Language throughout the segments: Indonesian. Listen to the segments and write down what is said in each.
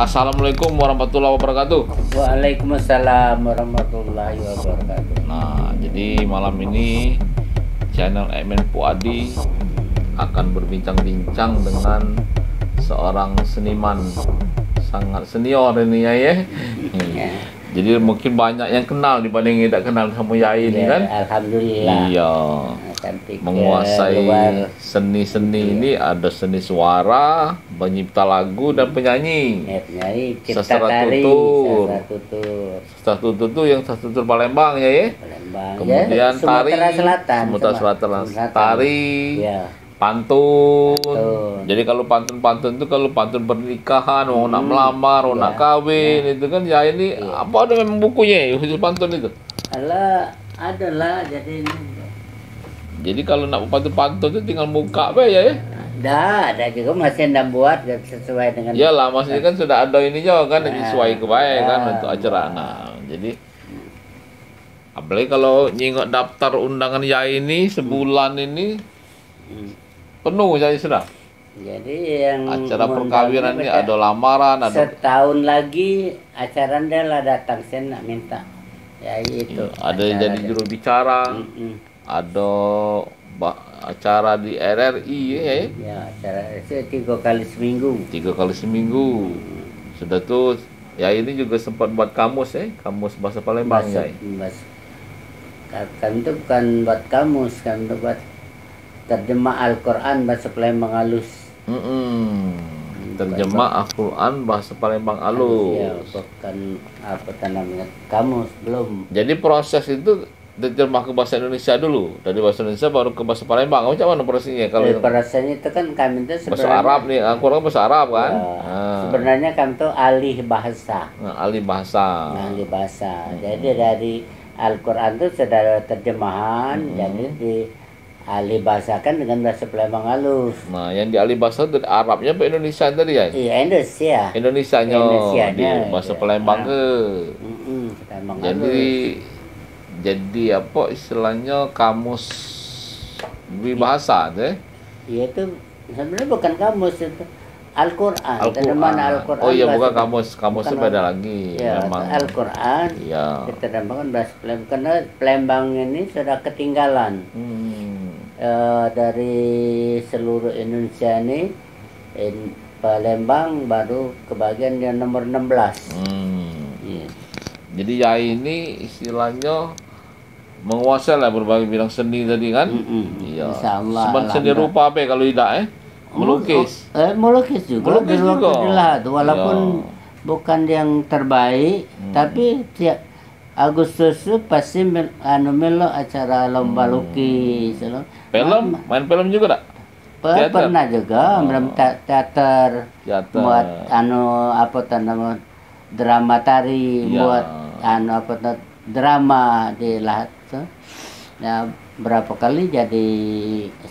Assalamualaikum warahmatullahi wabarakatuh. Waalaikumsalam warahmatullahi wabarakatuh. Nah, jadi malam ini channel Emen Puadi akan berbincang-bincang dengan seorang seniman sangat senior ini ya. Ya. Jadi mungkin banyak yang kenal dibanding yang tidak kenal sama Yai ini Ya, kan. Alhamdulillah. Iya. Cantik, Menguasai luar. seni-seni ini, ada seni suara, pencipta lagu dan penyanyi. Ya, penyanyi, cipta Sastra tari, tutur. sastra tutur, Sastra tutur itu yang sastra tutur Palembang ya. Palembang. Kemudian Ya, tari Sumatera Selatan. Sumatera Selatan, tari, Ya. pantun. Pantun. Jadi kalau pantun-pantun itu kalau pantun pernikahan, mau nak melamar, mau Ya. nak kawin, itu kan ya ini apa ada memang bukunya ya, khusus pantun itu. Alah, adalah jadi ini. Jadi kalau nak pantun-pantun itu tinggal buka apa ya? Ada juga masih anda buat dan sesuai dengan. Iyalah, maksudnya kan sudah ada ini juga kan, sesuai kebaik kan Ya. untuk acara. Nah, jadi apalagi kalau nyingok daftar undangan ya ini sebulan ini penuh jadi sudah. Jadi yang Acara mengundangnya perkawinan ini mereka ada lamaran, ada setahun lagi acara dia lah datang, saya nak minta. Ya itu. ada yang jadi juru bicara, ada acara di RRI ya, Ya, acara itu 3 kali seminggu. 3 kali seminggu. Sudah tuh ya ini juga sempat buat kamus ya, kamus bahasa Palembang ya. Kami itu bukan buat kamus, kami itu buat terjemah Al-Quran bahasa Palembang halus. Terjemah Al-Quran bahasa Palembang halus. Ya, bukan apa namanya kamus, belum. Jadi proses itu diterjemah ke bahasa Indonesia dulu, dari bahasa Indonesia baru ke bahasa Palembang. Macam mana prosesnya kalau Rasanya itu kan kami itu bahasa Arab nih, Al-Quran bahasa Arab kan? Ya, sebenarnya kami itu alih bahasa. Alih bahasa. Alih bahasa. Jadi dari Al-Quran itu sudah terjemahan, jadi dialih bahasakan dengan bahasa Palembang halus. Nah, yang dialih bahasa dari Arabnya ke Indonesia tadi ya? Iya, Indonesia. Indonesianya di bahasa Palembang ke. Palembang Jadi apa istilahnya kamus bahasa deh? Iya, itu sebenarnya bukan kamus, itu Al-Quran. Terjemahan Al-Quran. Oh iya, bukan kamus itu beda lagi. Ya, memang Al-Quran. Iya. Kita terjemahkan bahasa Palembang karena Palembang ini sudah ketinggalan. Dari seluruh Indonesia ini Palembang baru kebagian yang nomor 16. Iya. Jadi ya ini istilahnya menguasai lah berbagai bidang seni tadi kan? Iya. Insyaallah. Seni rupa apa kalau tidak melukis. Melukis juga. Melukis juga. Walaupun bukan yang terbaik, tapi tiap Agustus itu pasti melo acara lomba lukis. Main film juga tak? Pernah juga, teater. Buat drama tari, buat drama di Lahat. Ya, berapa kali jadi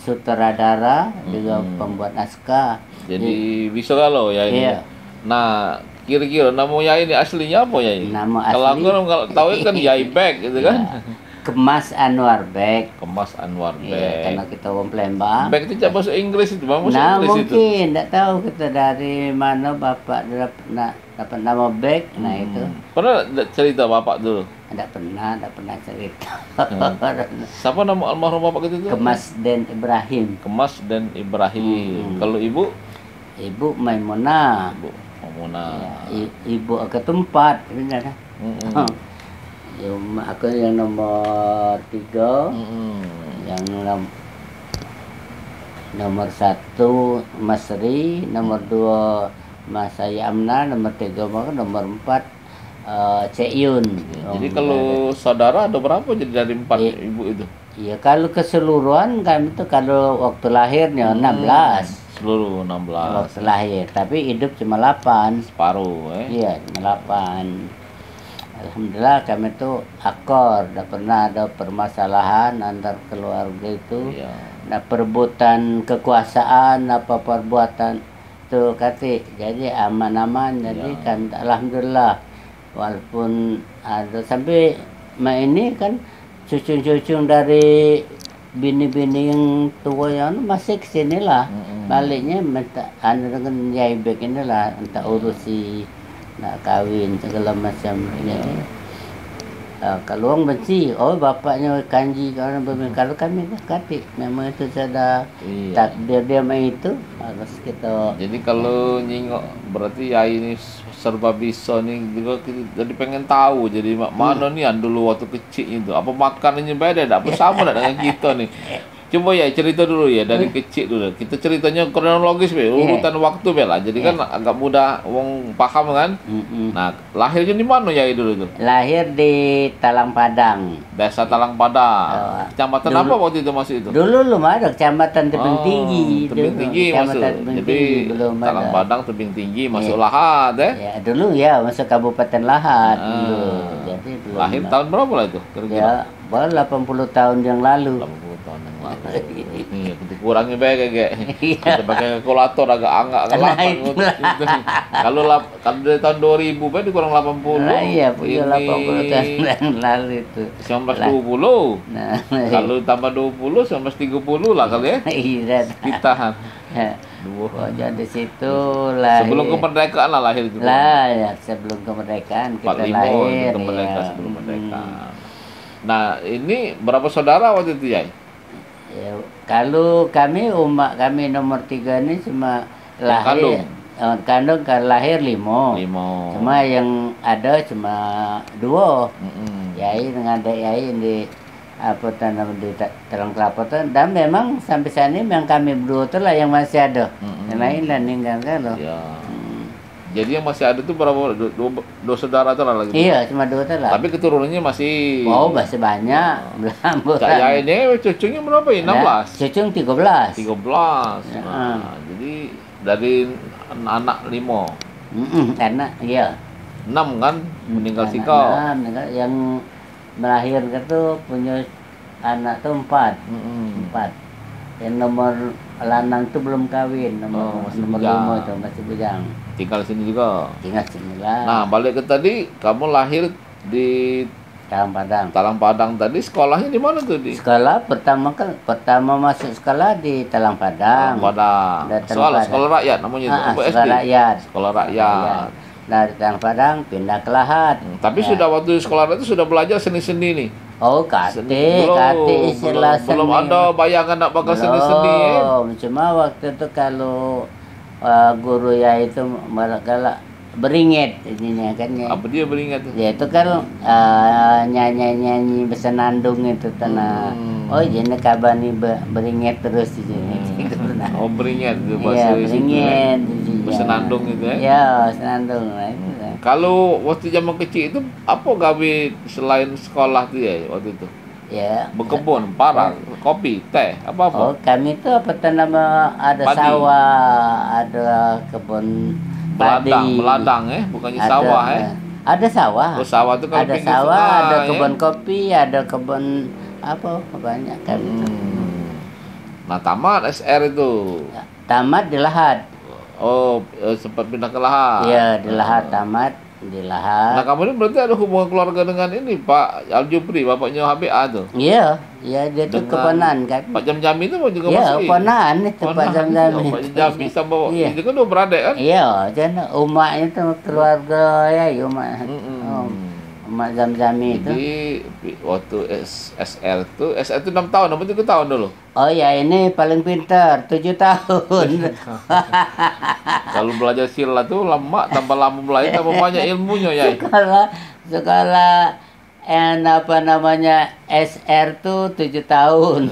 sutradara, juga pembuat naskah. Jadi bisa kalau ya ini. Iya. Nah, kira-kira nama Yai ini aslinya apa ya ini? Nama Kalau asli, kalau tahu kan Yai Bek gitu kan? Kemas Anwar Bek. Kemas Anwar Bek. Iya, karena kita orang Palembang. Bek itu bahasa Inggris itu, bahasa Nah, Inggris itu. mungkin tidak tahu kita dari mana bapak dapat nama Bek. Nah itu. Pernah cerita bapak dulu? Tidak pernah cerita. Siapa nama almarhum bapak itu? Kemas Den Ibrahim. Kemas dan Ibrahim. Kalau ibu? Ibu Maimunah. Ibu Maimunah. Ya, ibu keempat, benar. Aku yang nomor 3. Yang nomor 1 Mas Ri, nomor 2 Mas Ayamna, nomor 3 nomor 4 Cek Yun. Jadi kalau saudara ada berapa jadi dari 4 ibu itu? Iya, kalau keseluruhan kami itu kalau waktu lahirnya 16. Seluruh 16. Waktu lahir, tapi hidup cuma 8. Separuh Iya, cuma 8. Alhamdulillah kami itu akor, tidak pernah ada permasalahan antar keluarga itu. Iya. Nah, perebutan kekuasaan apa perbuatan itu kati, jadi aman-aman. Jadi kan alhamdulillah, walaupun ada sampai ini kan cucu-cucu dari bini-bini yang tua yang masih kesini lah. Baliknya minta dengan Yai Bek inilah minta urusi nak kawin segala macam ini. Kalau orang benci, oh bapaknya kanji orang bermain. Kalau kami katik, memang itu sudah takdir dia main itu harus kita. Jadi kalau nyingok berarti ya ini serba bisa nih juga kita jadi pengen tahu jadi mana nih yang dulu waktu kecil itu apa makanannya beda, apa sama dengan kita nih. Coba ya cerita dulu ya dari kecil dulu. Kita ceritanya kronologis be, urutan waktu be lah. Jadi kan agak mudah wong paham kan. Nah, lahirnya di mana ya dulu tuh? Lahir di Talang Padang. Desa Talang Padang. Kecamatan apa waktu itu masih itu? Dulu belum ada Kecamatan Tebing Tinggi. Tebing Tinggi masuk. Jadi Talang Padang Tebing Tinggi masuk Lahat Ya, dulu ya masuk Kabupaten Lahat dulu. Jadi belum. Lahir tahun berapa lah itu? Ya, baru 80 tahun yang lalu. 80 tahun yang lalu. Iya, kita kurangi baik kayak. Kita pakai kalkulator agak lama. Kalau dari tahun 2000 baik dikurang 80. Nah, iya, punya 80 tahun yang lalu itu. 1920. Nah, kalau tambah 20 1930 lah kali ya. Iya. Ditahan. Oh, jadi situ lah. Sebelum kemerdekaan lah lahir itu. Lah, ya, sebelum kemerdekaan kita lahir. Kemerdekaan sebelum kemerdekaan. Nah, ini berapa saudara waktu itu ya? Ya, kalau kami umat kami nomor 3 ini cuma lahir kandung lahir 5. Cuma yang ada cuma 2. Yai dengan adik Yai di apa tanam di Talang Kelapa dan memang sampai saat ini yang kami berdua itu lah yang masih ada. Yang lain lah meninggalkan loh. Ya. Jadi yang masih ada itu berapa? Dua saudara itu lah lagi? Iya, cuma 2 itu lah. Tapi keturunannya masih... Oh, masih banyak. Cak Yai ini cucunya berapa ya? 16? Cucu 13. 13. Nah, jadi dari anak 5. Anak, iya. 6 kan? Meninggal Sikau. Yang melahirkan tuh punya anak tuh 4. 4. Yang nomor lanang tuh belum kawin, nomor 5 itu masih bujang. Tinggal sini juga. Tinggal sini lah. Nah, balik ke tadi, kamu lahir di Talang Padang. Talang Padang tadi, sekolahnya di mana tuh? Sekolah pertama masuk sekolah di Talang Padang. Talang Padang. Sekolah rakyat namanya itu. Sekolah rakyat. Sekolah rakyat. Dari Talang Padang pindah ke Lahat. Tapi sudah waktu sekolah itu sudah belajar seni-seni nih. Oh, kate istilah seni. Belum ada bayangan nak bakal seni-seni. Cuma waktu itu kalau guru ya itu mereka beringit ininya kan ya. Apa dia beringit tuh? Ya itu kan nyanyi bersenandung itu tanah. Oh, jadi kabani beringit terus di sini. Oh, beringit itu bahasa. Iya, beringit. Bersenandung itu ya. Ya, senandung lah itu. Kalau waktu zaman kecil itu apa gawe selain sekolah tuh ya waktu itu? Ya. Berkebun, parang, kopi, teh, apa-apa? Oh, kami itu apa nama ada padi. Sawah, ada kebun padi. Meladang bukannya sawah Ada sawah. Oh, sawah itu kalau ada sawah, ada kebun kopi, ada kebun apa banyak kan. Nah, tamat SR itu. Tamat di Lahat. Oh, sempat pindah ke Lahat. Iya, di Lahat tamat. Di Lahat. Nah, kamu ini berarti ada hubungan keluarga dengan ini Pak Aljupri, bapaknya HBA tuh? Iya, dia tuh keponan kan. Pak Jam-Jami itu juga masih? Iya, keponan itu Pak Jam-Jami. Pak Jam-Jami sama itu kan 2 beradik kan? Iya, jadi umaknya itu keluarga ya, umak. Umak Jam-Jami itu. Jadi waktu SR itu 6 tahun, apa 7 tahun dulu? Oh ya, ini paling pintar 7 tahun. Kalau belajar silat tuh lama, tambah lama belajar tambah banyak ilmunya ya. Sekolah apa namanya SR tuh 7 tahun.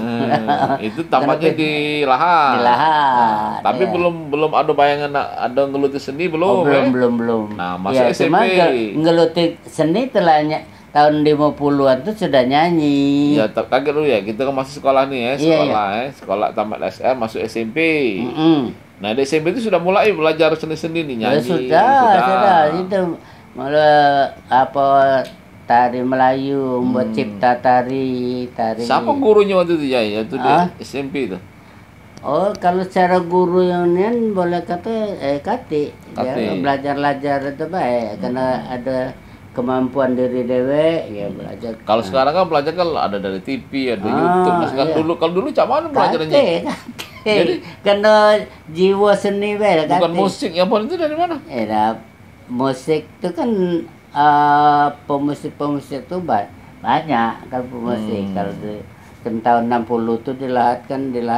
Itu tamatnya di Lahat. Di Lahat. Tapi belum ada bayangan ada ngeluti seni belum? Belum. Nah, masuk SMP. Ngeluti seni telahnya tahun 50-an tuh sudah nyanyi. Ya, kaget dulu ya. Kita kan masih sekolah nih sekolah tamat SR masuk SMP. Nah, di SMP itu sudah mulai belajar seni-seni nih, nyanyi. Sudah. Itu mulai apa tari Melayu, buat cipta tari. Siapa gurunya waktu itu ya? Itu di SMP itu. Oh, kalau secara guru yang nian boleh kata kati. Ya, belajar itu baik karena ada kemampuan diri dewe ya belajar. Kalau sekarang kan belajar kan ada dari TV, ada YouTube. Nah, sekarang kalau dulu cak mana belajarnya? Jadi karena jiwa seni baik. Bukan musik, yang paling itu dari mana? musik itu kan pemusik-pemusik itu banyak kan pemusik. Kalau tahun 60 tuh dilahat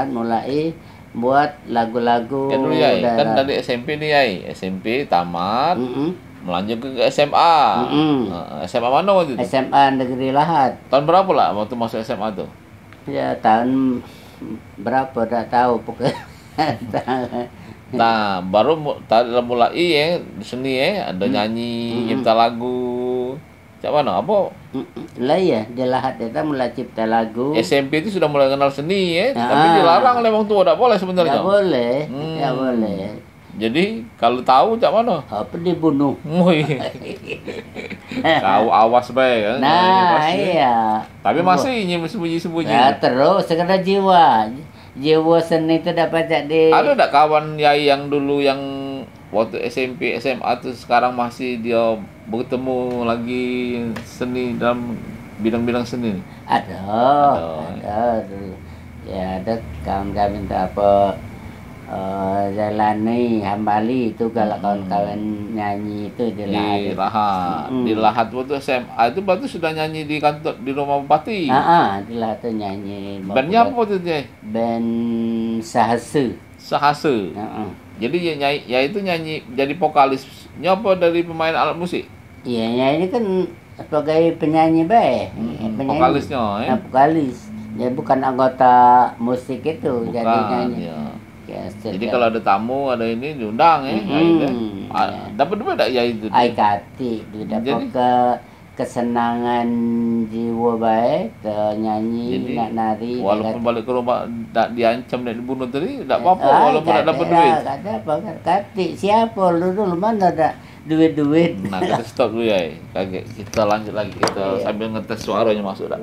mulai buat lagu-lagu. Ya dulu ya, kan dari SMP nih ya, SMP tamat, melanjut ke SMA. SMA mana waktu itu? SMA Negeri Lahat. Tahun berapa lah waktu masuk SMA tuh? Ya tahun berapa tak tahu pokoknya. Nah, baru mulai ya seni ya, ada nyanyi, cipta lagu. Cak mana? Apa? Lah ya, di Lahat kita mulai cipta lagu. SMP itu sudah mulai kenal seni ya, tapi dilarang oleh orang tua, tidak boleh sebenarnya. Tidak boleh, tidak boleh. Jadi kalau tahu cak mana? Apa dibunuh? Kau awas baik kan? Nah, iya. Tapi masih sembunyi-sembunyi. Ya terus sekedar jiwa seni itu dapat jadi. Ada tak kawan Yai yang dulu yang waktu SMP SMA tuh sekarang masih dia bertemu lagi seni dalam bidang-bidang seni? Ada. Ya ada kawan kami minta apa Jalani Hambali itu kalau kawan-kawan nyanyi itu di Lahat. Di Lahat waktu SMA itu berarti sudah nyanyi di kantor di rumah bupati. Di Lahat tuh nyanyi. Bandnya apa waktu itu? Band Sahase. Jadi ya itu nyanyi jadi vokalisnya apa dari pemain alat musik? Iya, nyanyi kan sebagai penyanyi baik. Vokalisnya ya. Vokalis. Dia bukan anggota musik itu, bukan, jadi nyanyi. Ya. Jadi kalau ada tamu, ada ini diundang ya. Dapat duit tak ya itu? Ai kati, dapat kesenangan jiwa baik, ke nyanyi, nak nari. Walaupun balik ke rumah tak diancam dan dibunuh tadi, tak apa-apa walaupun tak dapat duit. Tak ada apa kati. Siapa dulu mana ada duit-duit. Nah, kita stop dulu ya. Kaget. Kita lanjut lagi. Kita sambil ngetes suaranya masuk tak.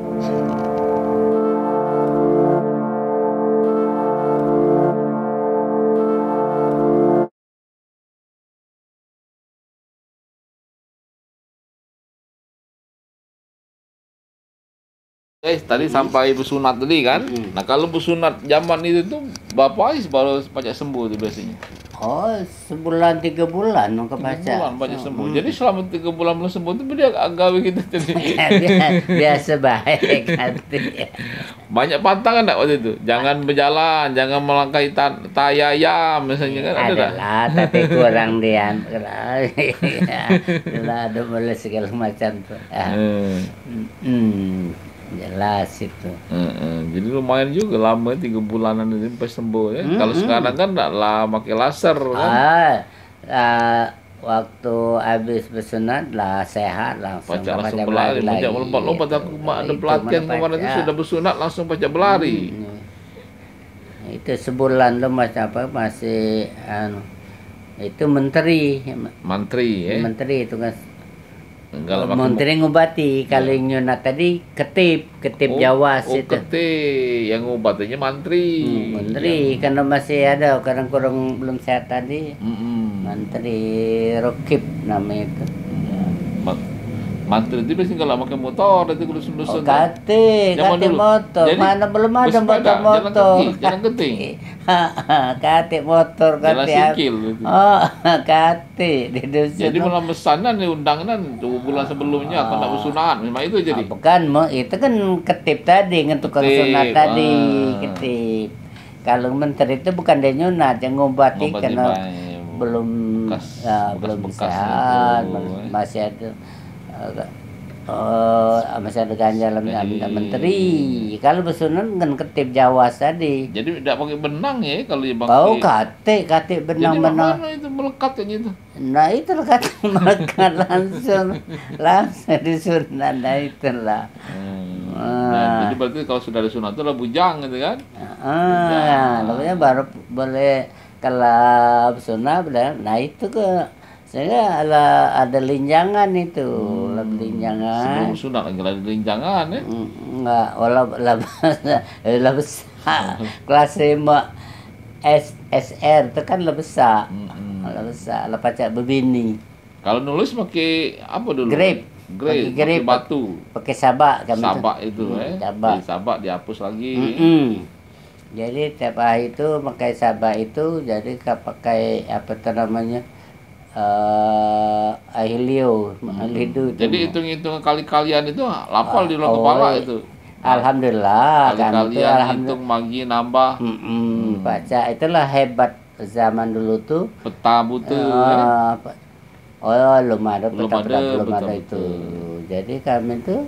Tadi sampai bersunat tadi kan. Nah kalau bersunat zaman itu tuh Bapak baru pacak sembuh tuh biasanya. Oh, sebulan 3 bulan ke baca. 3 bulan pacak sembuh. Jadi selama 3 bulan belum sembuh tuh dia agak begitu tadi. Biasa baik nanti. Banyak pantangan enggak waktu itu? Jangan berjalan, jangan melangkahi tayayam misalnya kan ada tak? Lah, tapi kurang dia. Lah ada boleh segala macam tuh. Jelas itu. Jadi lumayan juga lama 3 bulanan itu sampai sembuh ya. Kalau sekarang kan enggak lah pakai laser kan. Waktu habis bersunat lah sehat langsung. Pacak langsung berlari. Pacak melompat-lompat aku ada pelatihan kemarin itu sudah bersunat langsung pacak berlari. Itu sebulan lo masih itu menteri ya. Menteri itu kan. Menteri ngobati kalau nyunat tadi ketip Jawas itu. Ketip yang ngobatinya mantri. Menteri karena masih ada orang kurang belum sehat tadi. Menteri Rokib namanya itu. Mantri itu biasanya kalau pakai motor itu dusun-dusun. Kate motor. Jadi, mana belum ada motor. Jalan keting. Kate motor jalan sikil. Kate di dusun. Jadi malam pesanan nih undangan 2 bulan sebelumnya akan nak bersunat. Memang itu jadi. Bukan, itu kan ketip tadi ngetukang sunat tadi, ketip. Kalau menteri itu bukan dia nyunat, yang ngobati karena belum sehat, masih ada masih ada ganjalan menteri. Kalau bersunat kan ketip Jawas tadi. Jadi tidak pakai benang ya kalau dia pakai. Kate benang. Jadi mana itu melekat kayak gitu? Nah itu kata melekat langsung disunat. Nah itulah. Jadi berarti kalau sudah disunat itu lah bujang gitu kan? Lalu baru boleh kalau bersunat. Nah itu saya ada linjangan itu, linjangan. Sebelum sunat lagi ada linjangan ya? Enggak, lah besar. Kelas 5 SR itu kan lah besar. Lah besar, lah pacak berbini. Kalau nulis pakai apa dulu? Grip, pakai batu. Pakai sabak kan. Sabak itu sabak. Sabak dihapus lagi. Jadi tiap hari itu pakai sabak itu, jadi pakai apa namanya? Ahilio, Ahlidu. Jadi hitung-hitung kali-kalian itu lapal di luar kepala itu. Alhamdulillah. Kali-kalian hitung magi nambah. Baca itulah hebat zaman dulu tuh. Peta butuh. Belum ada peta-peta, belum ada itu. Jadi kami tuh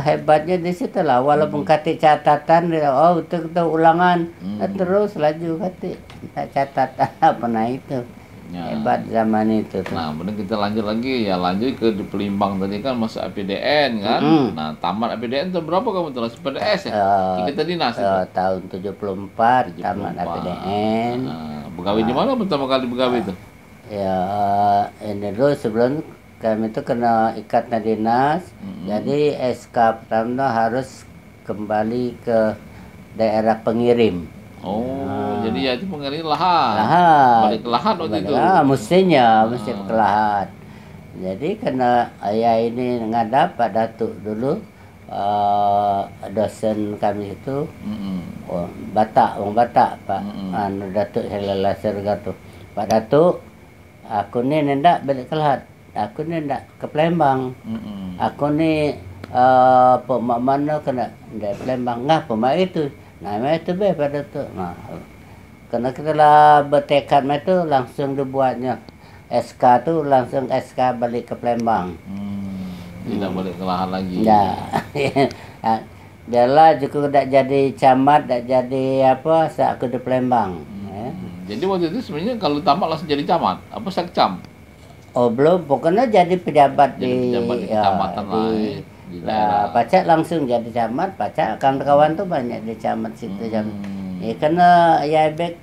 hebatnya di situ lah. Walaupun kata catatan, itu ulangan, terus laju kata catatan apa nah itu. Ya. Hebat zaman itu tuh. Nah, benar kita lanjut lagi ya, lanjut ke di Pelimbang tadi kan masuk APDN kan. Nah, tamat APDN itu berapa kamu tuh? PDS ya? Kita dinas itu. Tahun 74 tamat APDN. Begawi di mana pertama kali begawi itu? Ya, ini dulu sebelum kami itu kena ikatan dinas. Jadi SK pertama harus kembali ke daerah pengirim. Jadi ya itu pengirim lahan. Balik ke lahan waktu itu. Mestinya mesti ke lahan. Jadi karena ayah ini ngadap Pak Datuk dulu, dosen kami itu, Batak, orang Batak, Pak Datuk Helala Serga tuh. Pak Datuk, aku ni nendak balik ke lahan. Aku ni nendak ke Palembang. Aku ni pemak mana kena dari Palembang. Ngah pemak itu. Nah, itu pada tu. Nah, karena kita lah bertekad itu langsung dibuatnya SK tu langsung SK balik ke Palembang. Tidak balik ke lahan lagi. Ya. Biarlah juga tak jadi camat, tak jadi apa, saat aku di Palembang. Jadi waktu itu sebenarnya kalau tamat langsung jadi camat, apa sekcam? Belum, pokoknya jadi pejabat di kecamatan lah. Nah, Pacak langsung jadi camat. Pacak kawan-kawan tuh banyak di camat situ. Karena ya Bek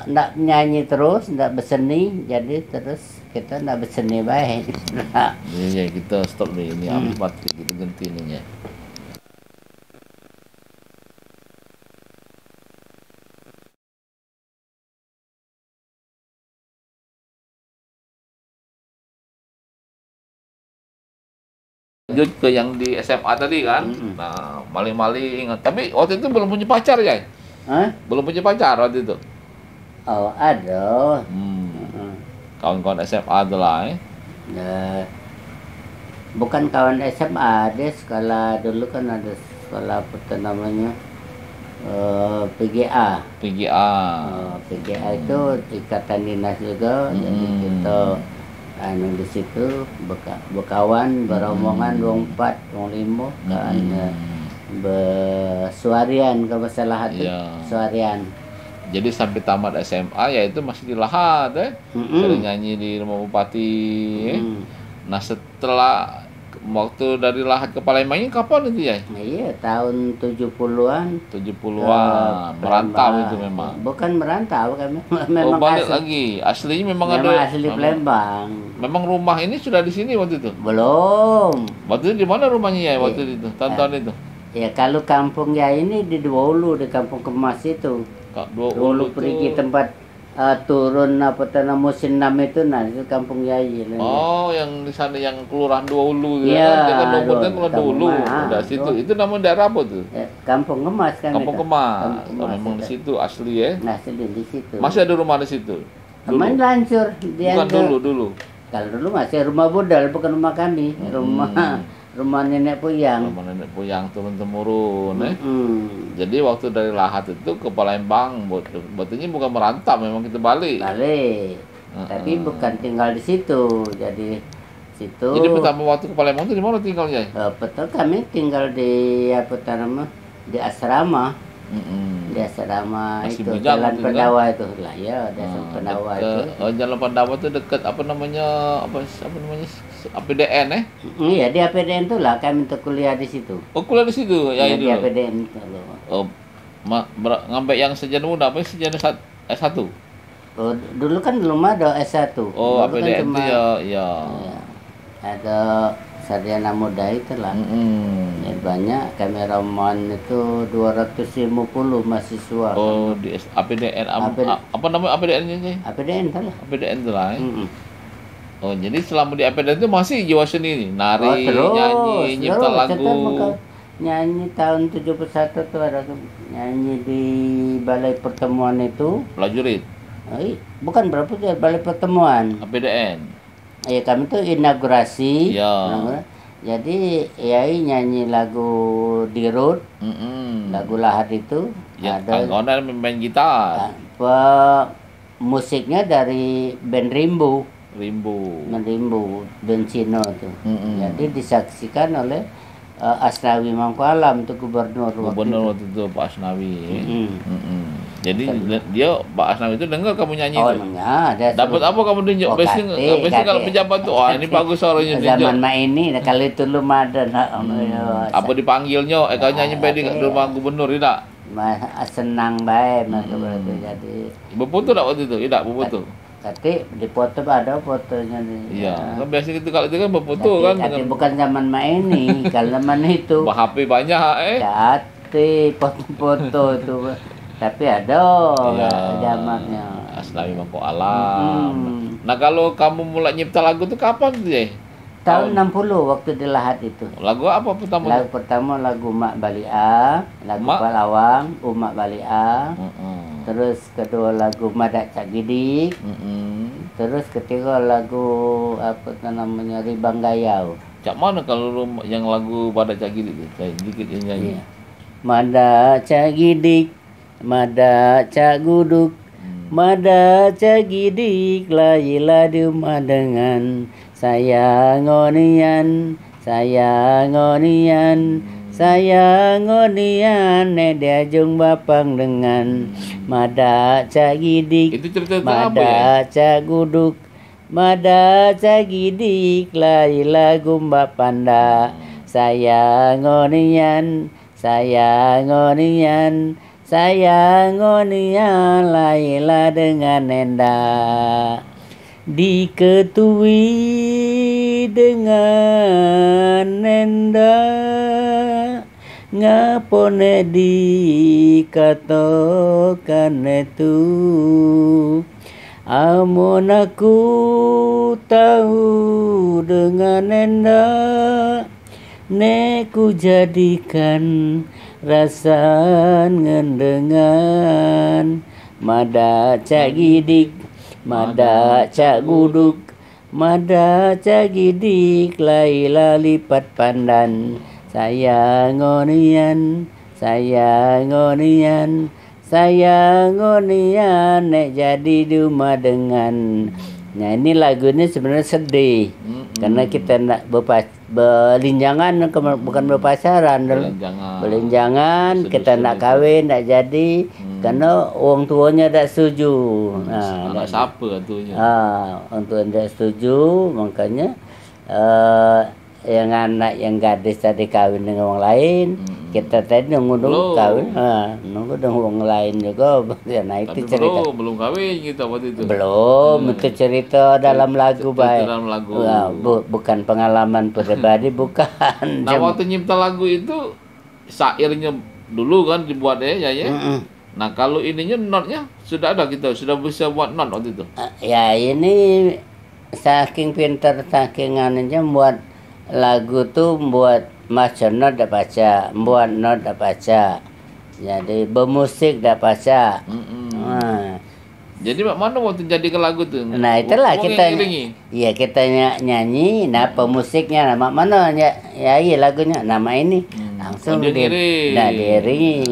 nak nyanyi terus, nak berseni, jadi terus kita nak berseni baik. Ya kita stop nih, ini habis mati kita ganti nih ya. Lanjut ke yang di SMA tadi kan. Nah, maling-maling. Tapi waktu itu belum punya pacar ya? Belum punya pacar waktu itu? Ada. Kawan-kawan SMA itu lah bukan kawan SMA, dia sekolah dulu kan ada sekolah apa namanya PGA. PGA itu ikatan dinas juga. Jadi kita di situ berkawan, beromongan 24, 25 kan bersuarian kalau salah hati suarian. Jadi sampai tamat SMA ya itu masih di Lahat sering nyanyi di rumah bupati. Nah setelah waktu dari Lahat ke Palembang ini kapan itu ya? Iya tahun 70-an. 70-an merantau itu memang. Bukan merantau kan memang balik lagi. Aslinya memang ada asli Palembang. Memang rumah ini sudah di sini waktu itu? Belum. Waktu itu di mana rumahnya ya waktu itu? Tahun-tahun itu? Ya kalau kampung ya ini di Duolu, di Kampung Kemas itu. Duolu pergi tempat turun apa tanah musim 6 itu, nah itu Kampung Yai. Yang di sana yang kelurahan Duolu itu ya, kan nomornya kelurahan Duolu. Udah situ. Itu nama daerah apa tuh? Kampung Kemas kan. Kampung Kemas. Memang di situ asli ya. Asli di situ. Masih ada rumah di situ. Main lancur dia. Bukan dulu. Kalau dulu masih rumah budal, bukan rumah kami. Rumah nenek puyang. Rumah nenek puyang turun-temurun Jadi waktu dari Lahat itu ke Palembang, betulnya bukan merantau, memang kita balik. Tapi bukan tinggal di situ. Jadi situ. Jadi pertama waktu ke Palembang itu di mana tinggalnya? Betul, kami tinggal di di asrama. Di asrama masih itu Jalan Pendawa itu lah ya, Jalan Pendawa itu. Jalan Pendawa itu dekat apa namanya APDN Iya di APDN itu lah kami untuk kuliah di situ. Kuliah di situ ya di APDN itu loh. Ngambil yang sarjana muda apa sarjana S1? Dulu kan belum ada S1. APDN kan itu ya. Ada sarjana muda itulah. Banyak kameraman itu 250 mahasiswa. Di APDN apa namanya APDN-nya? APDN lah. APDN itu lah. Jadi selama di APDN itu masih jiwa seni, nari, nyanyi, nyipta lagu. Nyanyi tahun 71 tuh ada nyanyi di balai pertemuan itu. Prajurit. Bukan berapa balai pertemuan. APDN. Ya kami tuh inaugurasi. Ya. Jadi Yai nyanyi lagu Dirut, lagu Lahat itu. Ya, ada kawan-kawan main gitar. Musiknya dari band Rimbu. Band Cino tuh. Jadi disaksikan oleh Asnawi Mangkualam tuh gubernur waktu itu Pak Asnawi. Jadi dia Pak Asnawi itu dengar kamu nyanyi itu. Dapat apa kamu tunjuk? Biasanya kalau pejabat tuh, wah ini bagus suaranya. Zaman ini kalau itu belum ada. Apa dipanggilnya? Kau nyanyi di rumah gubernur tidak? Senang baik maka berarti jadi. Berfoto tak waktu itu? Tidak berfoto. Tapi di foto ada fotonya nih. Iya, kan biasanya itu kalau itu kan berfoto kan. Tapi bukan zaman ini, kalau zaman itu. HP banyak Tapi foto-foto itu. Tapi ada zamannya. Asnawi Mangkualam. Nah kalau kamu mulai nyipta lagu itu kapan tuh ya? Tahun 60 waktu di Lahat itu. Lagu apa pertama? Lagu pertama lagu Mak Balia, lagu Palawang, Umak Balia. Terus kedua lagu Madak Cak Gidik. Terus ketiga lagu apa namanya Ribang Gayau. Cak mana kalau yang lagu Madak Cak Gidik itu? Saya sedikit yang nyanyi. Iya. Madak Cak Gidik, Madak Cak Guduk, Madak Cak Gidik, laila di rumah dengan sayang onian, dia jung bapang dengan Madak Cak Gidik, Madak Cak Guduk, Madak Cak Gidik, laila gumba panda, sayang onian, laila dengan enda. Diketui dengan nenda, ngapone dikatakan itu, amun aku tahu dengan nenda, neku jadikan rasa ngendengan. Madak Cak Gidik, Madak Cak Guduk, Madak Cak Gidik, laila lipat pandan, sayang onian, nek jadi di rumah dengan. Nah ini lagunya sebenarnya sedih karena kita nak berlinjangan, bukan berpacaran, berlinjangan kita nak kawin tak jadi karena orang tuanya tak setuju. Anak siapa tuanya? Orang tuanya tak setuju, makanya yang anak yang gadis tadi kawin dengan orang lain, kita tadi nunggu kawin, nunggu dengan orang lain juga. Nah itu tapi cerita. Belum kawin gitu waktu itu. Belum, itu cerita dalam lagu baik. Dalam lagu. Bukan pengalaman pribadi, bukan. Nah waktu nyipta lagu itu syairnya dulu kan dibuat ya. Nah kalau ininya notnya sudah ada, kita sudah bisa buat not waktu itu. Ya ini saking pintar, saking anunya buat lagu tuh, buat macam not dah baca, buat not dah baca, jadi bermusik dah baca. Jadi mana waktu jadi ke lagu tuh? Nah itulah kita nyanyi, nah pemusiknya nama mana ya lagunya nama ini langsung diiringi.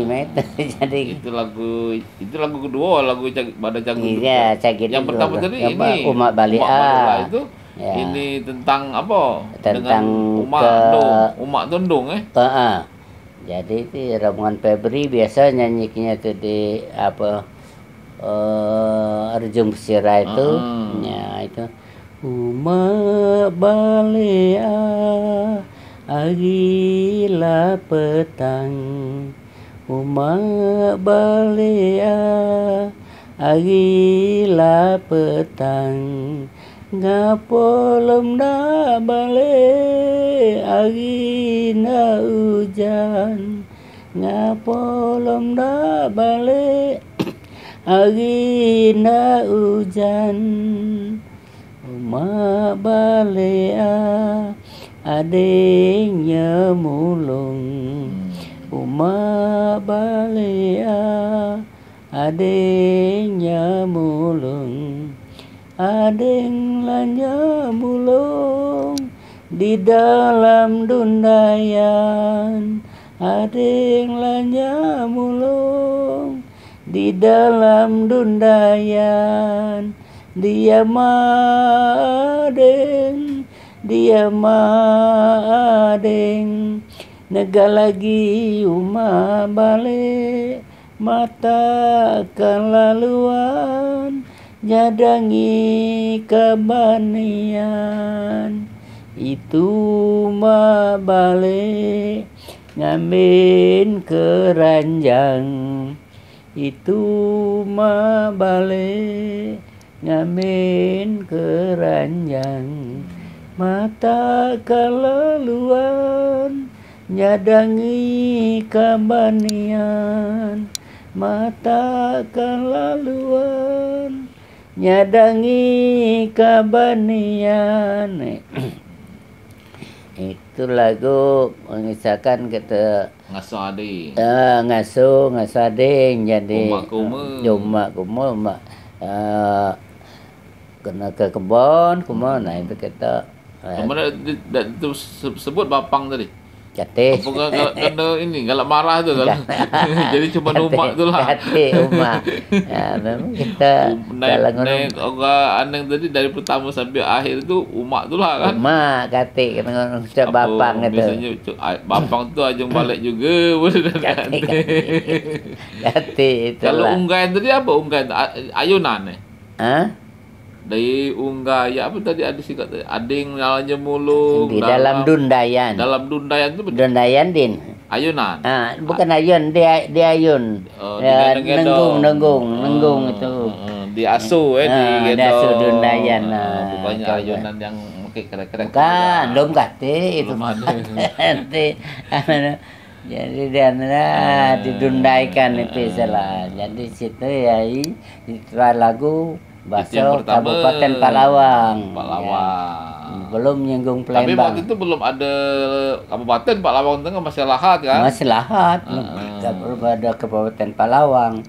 Jadi itu lagu kedua, lagu Madak Cak Guduk. Iya, Cak Gidik. Yang pertama tadi ini Umak Balia itu. Ya. Ini tentang apa? Tentang Umak Tundung Jadi itu Rombongan Febri biasa nyanyinya tuh di apa Arjung Pesira itu. Ya itu Umak Balia agila petang, Umak Balia agila petang, ngapolem dah balik agina hujan, ngapolem dah balik agina hujan. Umak Balia adenya mulung, Umak Balia adengnya mulung, adeng lanya mulung di dalam dundayan, adeng lanya mulung di dalam dundayan. Dia madeng, dia madeng, nega lagi uma balik mata kelaluan, jadangi kabanian. Itu ma balik ngamen keranjang, itu ma balik ngamen keranjang, mata kelaluan, nyadangi kabanian, mata kelaluan, nyadangi kabanian. Itu lagu mengisahkan kata ngasuh adik. Ngasuh ading, jadi umak kuma kena ke kebun, nah itu kita. Kemudian itu sebut bapang tadi. Kate. Bukan kena ini galak marah tu kalau. Jadi cuma umak tu lah. Kate umak. Ya, memang kita naik orang aneng tadi dari pertama sampai akhir tu umak tu lah kan. Umak kate kena ucap bapang itu. Biasanya bapang tu ajung balik juga boleh kate. Kate itu. Kalau unggahan tadi apa unggahan? Ayunan Hah? Dari unggah apa tadi ada sikat tadi ading nyalanya mulung di dalam dundayan. Dalam dundayan tu dundayan din ayunan. Bukan ayun, dia ayun. Nenggung itu. Diasuh di diasuh dundayan. Bukannya ayunan yang mungkin keren-keren. Bukan, belum kate itu. Jadi dia didundaikan itu salah. Jadi situ ya itu lagu bahasa Kabupaten Palawang. Ya. Belum nyinggung Palembang. Tapi waktu itu belum ada Kabupaten Palawang Tengah, masih lahat kan? Masih lahat. Belum ada Kabupaten Palawang.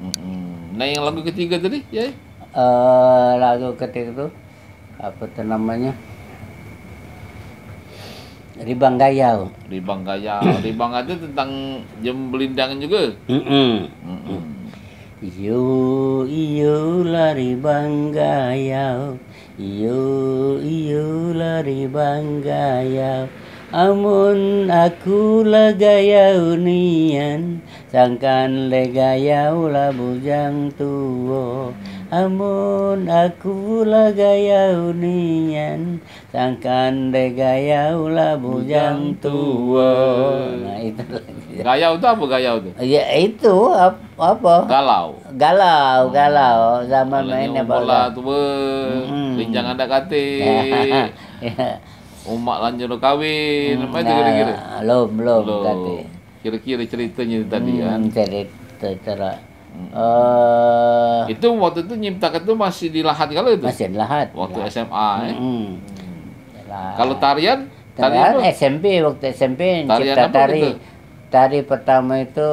Nah yang lagu ketiga tadi ya? Lagu ketiga itu apa tuh namanya? Ribang Gayau. Ribang Gayau. Ribang itu tentang jam belindangan juga. Iyo lari Banggayau, iyo lari Banggayau, amun aku lagayau nian, sangkan legayau la bujang tuo. Amun aku lagayau nian, sangkan legayau la bujang tuo. Nah itu lagi. Gayau itu apa gayau itu? Ya itu apa? Galau. Zaman mainnya bola tu linjang ada kate. Umak lanjut kawin, apa itu kira-kira? Belum kate. Kira-kira ceritanya tadi kan? Cerita. Itu waktu itu nyiptakan itu masih di Lahat kalau itu? Masih di Lahat. Waktu SMA Kalau tarian SMP, waktu SMP cipta tari pertama itu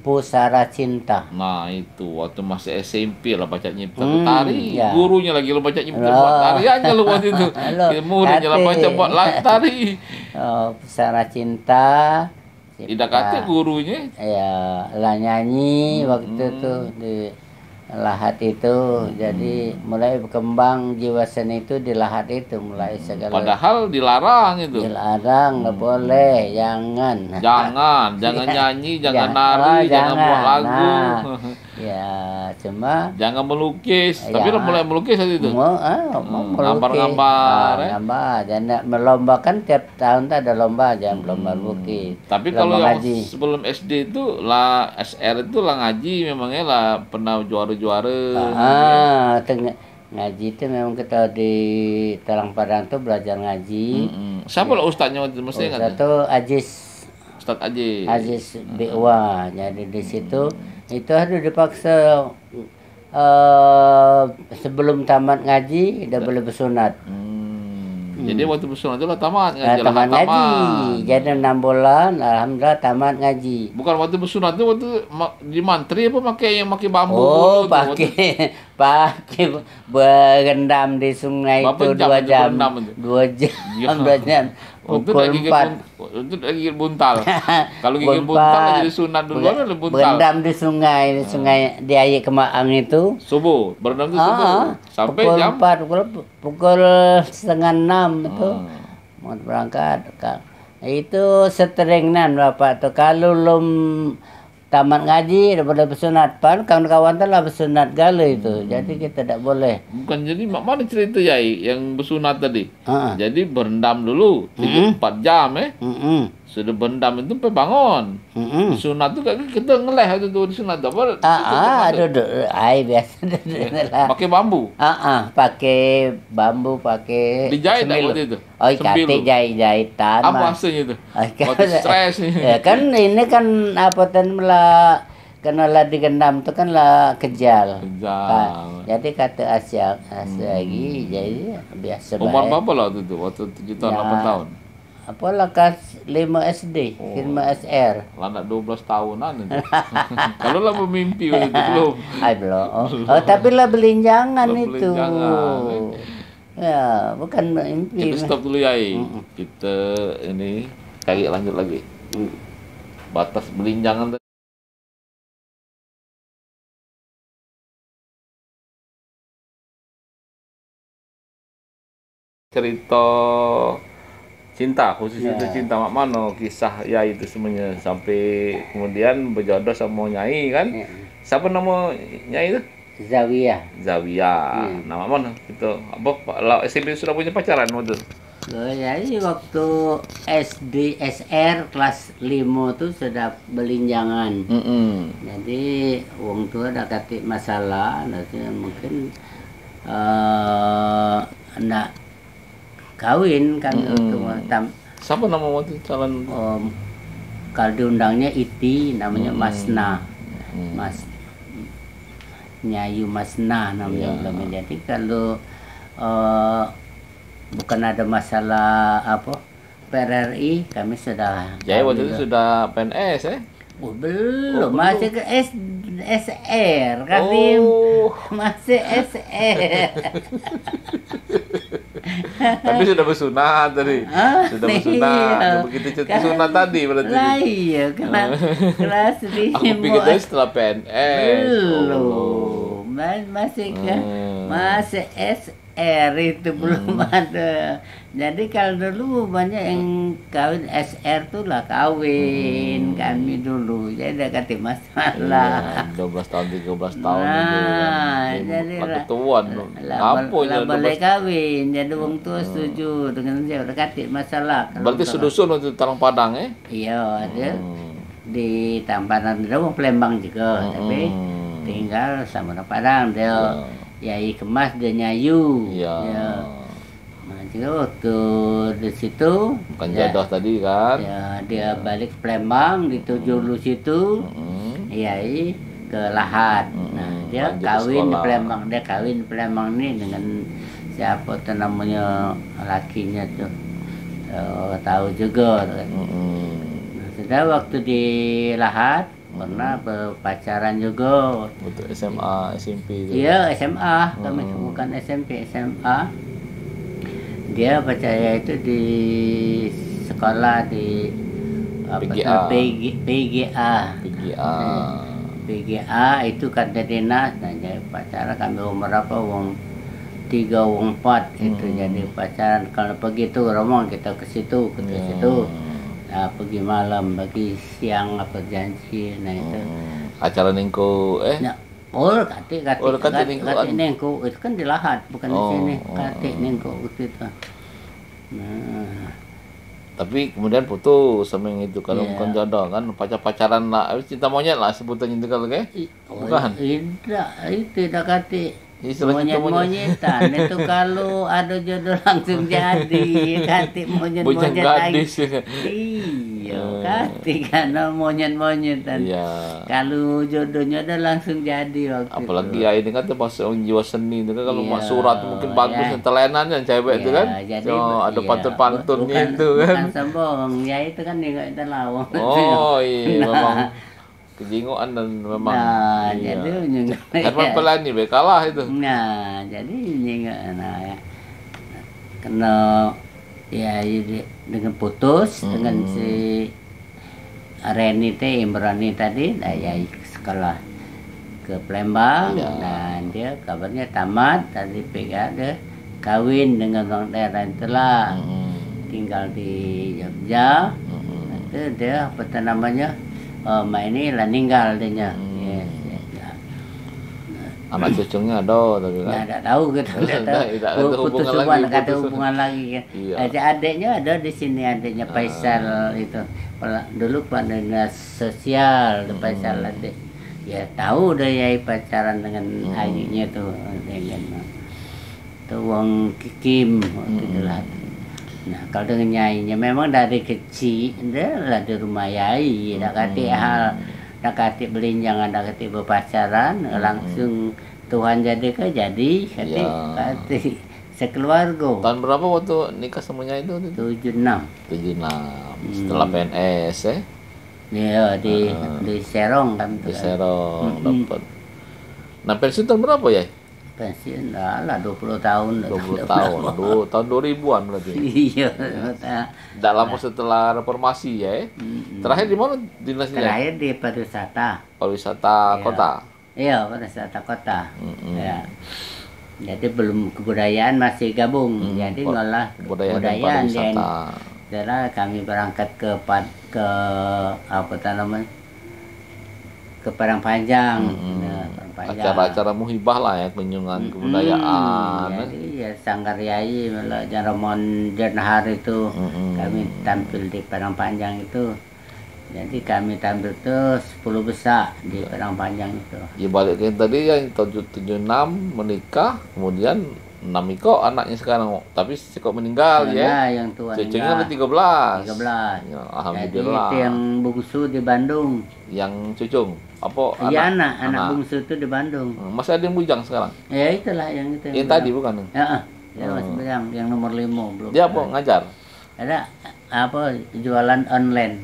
Pusara Cinta. Nah itu waktu masih SMP lah baca nyipta tari. Gurunya lagi lo baca nyipta buat tariannya lo waktu itu. Muridnya lah baca buat tari. Pusara Cinta. Tidak kata gurunya. Ya lah nyanyi waktu itu di Lahat itu. Jadi mulai berkembang jiwa seni itu di Lahat itu mulai segala. Padahal dilarang itu. Dilarang, nggak boleh, jangan nyanyi, jangan nari, jangan buat lagu. Ya cuma jangan melukis. Tapi lo mulai melukis saat itu. Gambar-gambar. Jangan melombakan tiap tahun tuh ada lomba, jangan lomba lukis. Tapi kalau yang sebelum SD itu lah SR itu lah ngaji memangnya lah pernah juara. Ngaji itu memang kita di Talang Padang tuh belajar ngaji. Siapa lah ustadznya waktu itu mesti kan? Ustadz Aziz. Ustadz Aziz. Aziz Biwa. Jadi di situ itu harus dipaksa sebelum tamat ngaji udah boleh bersunat. Jadi waktu bersunat itu lah tamat ngaji. Tamat ngaji. Jadi 6 bulan, alhamdulillah tamat ngaji. Bukan waktu bersunat itu waktu di mantri apa pakai bambu? Oh, pakai berendam di sungai itu 2 jam. 2 jam. 2 jam. Pukul 4. Itu gigit buntal. Kalau gigit buntal jadi sunat duluan atau buntal? Berendam di sungai di air Kemaang itu. Subuh, berendam itu subuh. Sampai pukul jam 4, pukul setengah 6 itu. Mau berangkat. Itu seteringnan Bapak tuh. Kalau belum tamat ngaji daripada bersunat pan kawan-kawan telah bersunat gala itu. Jadi kita tidak boleh. Bukan, jadi mana cerita Yai yang bersunat tadi? Jadi berendam dulu 4 jam Sudah berendam itu sampai bangun. Sunat tuh kayak kita ngeleh itu tuh di sunat apa? Duduk biasa duduk. Pakai bambu. Pakai bambu, pakai dijahit waktu itu. Oh, kate jahitan. Apa hasilnya itu? Waktu stres nih. Ya kan ini kan apa karena lah digendam itu kan lah kejal. Jadi kata Asia lagi jadi biasa. Umur berapa lah waktu itu? Waktu 7 tahun 8 tahun. Apalah kelas 5 SD, 5 SR. Lah nak 12 tahunan itu. Kalau lah bermimpi waktu itu belum. Belum. Oh, tapi lah belinjangan itu. Ya, bukan mimpi. Kita stop dulu ya. Kita ini cari lanjut lagi. Batas belinjangan cerita cinta, khusus itu cinta mak mano kisah Yai itu semuanya sampai kemudian berjodoh sama Nyai kan. Siapa nama Nyai itu? Zawiyah. Nama mana itu? Apa SMP sudah punya pacaran waktu? Jadi waktu SD SR kelas 5 tuh sudah belinjangan. Jadi wong tua ada kata masalah, nanti mungkin nak kawin kan siapa nama waktu calon? Kalau diundangnya Iti namanya Masna. Nyayu Masna namanya. Jadi kalau bukan ada masalah apa PRRI kami sudah. Jadi waktu itu sudah PNS belum, masih ke SR kami. Masih SR. Tapi sudah bersunat tadi. Sudah bersunat. Begitu cerita sunat tadi berarti. Iya, kelas 5. Aku pikir tadi setelah PNS. Belum. Masih SR itu belum ada. Jadi kalau dulu banyak yang kawin SR tuh lah kawin kami dulu. Jadi ada kata masalah. 12 tahun 13 tahun jadi ketuaan. Apa ya boleh kawin. Jadi wong tua setuju dengan dia udah kata masalah. Berarti sedusun untuk Talang Padang Iya, ada di Tampanan ada wong Palembang juga, tapi tinggal sama orang Padang dia. Yai Kemas dia Nyayu. Juga waktu di situ bukan jodoh tadi kan. Dia balik Palembang dituju dulu situ. Yai ke Lahat. Dia kawin di Palembang. Dia kawin di Palembang nih dengan siapa tuh namanya lakinya tuh. Tahu juga kan. Sudah waktu di Lahat pernah berpacaran juga. Untuk SMA, SMP itu. Iya, SMA. Kami bukan SMP, SMA. Dia percaya itu di sekolah di PGA itu kan dinas. Nah, jadi pacaran kami umur apa wong 3 wong 4 itu jadi pacaran. Kalau pergi tuh rombongan kita ke situ, situ. Nah, pergi malam, bagi siang apa janji. Nah itu acara ningko kati ningko itu kan di Lahat bukan di sini. Kati ningko itu. Nah, tapi kemudian putus sama yang itu kalau bukan jodoh kan pacaran lah cinta monyet lah sebutannya itu kalau bukan tidak kati Istilahnya monyet-monyetan itu kalau ada jodoh langsung jadi. Kati monyet-monyet lagi. Iya, kati karena monyet-monyetan. Iya. Kalau jodohnya ada langsung jadi waktu Apalagi itu. ya ini kan termasuk jiwa seni itu kan, kalau surat mungkin bagus yang telenan yang cewek itu kan. Jadi ada pantun-pantunnya itu kan. Bukan sombong, ya itu kan dia nggak terlalu. Oh iya, memang kejingoan dan memang. Nah, iya. jadi Herman Pelani kalah itu. Nah, jadi ya. Kena ya dengan putus dengan si Reni Imrani tadi, ya sekolah ke Palembang dan dia kabarnya tamat tadi dia kawin dengan orang daerah itulah, tinggal di Jogja. Itu dia apa namanya, ini lah ninggal dia. Anak cucunya ada tapi kan. Nggak tahu gitu. Putus hubungan lagi kan. Iya. Adiknya ada di sini, adiknya Faisal itu. Dulu pada dinas sosial, Faisal adik. Ya tahu udah ya pacaran dengan adiknya tuh dengan tuh Wong Kikim gitulah. Nah, kalau dengan nyainya memang dari kecil dia lah di rumah yai, dak kati hal dak kati belinjang, dak kati berpacaran langsung Tuhan jadi kati sekeluarga. Tahun berapa waktu nikah semuanya itu? 76. Setelah PNS ya? Iya, di Serong kan. Di Serong dapat. Nah, pensiun tahun berapa ya? Pensiun lah 20 tahun. 20 tahun. Tahun 2000-an berarti. Iya. Tidak lama setelah reformasi ya. Terakhir di mana dinasnya? Terakhir di pariwisata. Pariwisata kota. Iya, pariwisata kota. Ya. Jadi belum kebudayaan masih gabung. Jadi ngolah kebudayaan dan setelah kami berangkat ke apa namanya, ke Padang Panjang. Acara-acara muhibah lah ya, kunjungan kebudayaan. Jadi ya Sanggar Yai Jaramon Jenhar itu kami tampil di Padang Panjang itu. Jadi kami tampil tuh 10 besar di Padang Panjang itu. Ya balik ke yang tadi yang 76 menikah, kemudian 6 kok anaknya sekarang, tapi si kok meninggal ya. Yang tua cucunya ada 13. Ya, alhamdulillah. Jadi itu yang bungsu di Bandung. Yang cucung apa? Iya, anak bungsu itu di Bandung. Masih ada yang bujang sekarang? Ya itulah yang itu. Yang tadi bukan? Ya, masih bujang, yang nomor 5 belum. Dia apa ngajar? Ada apa jualan online.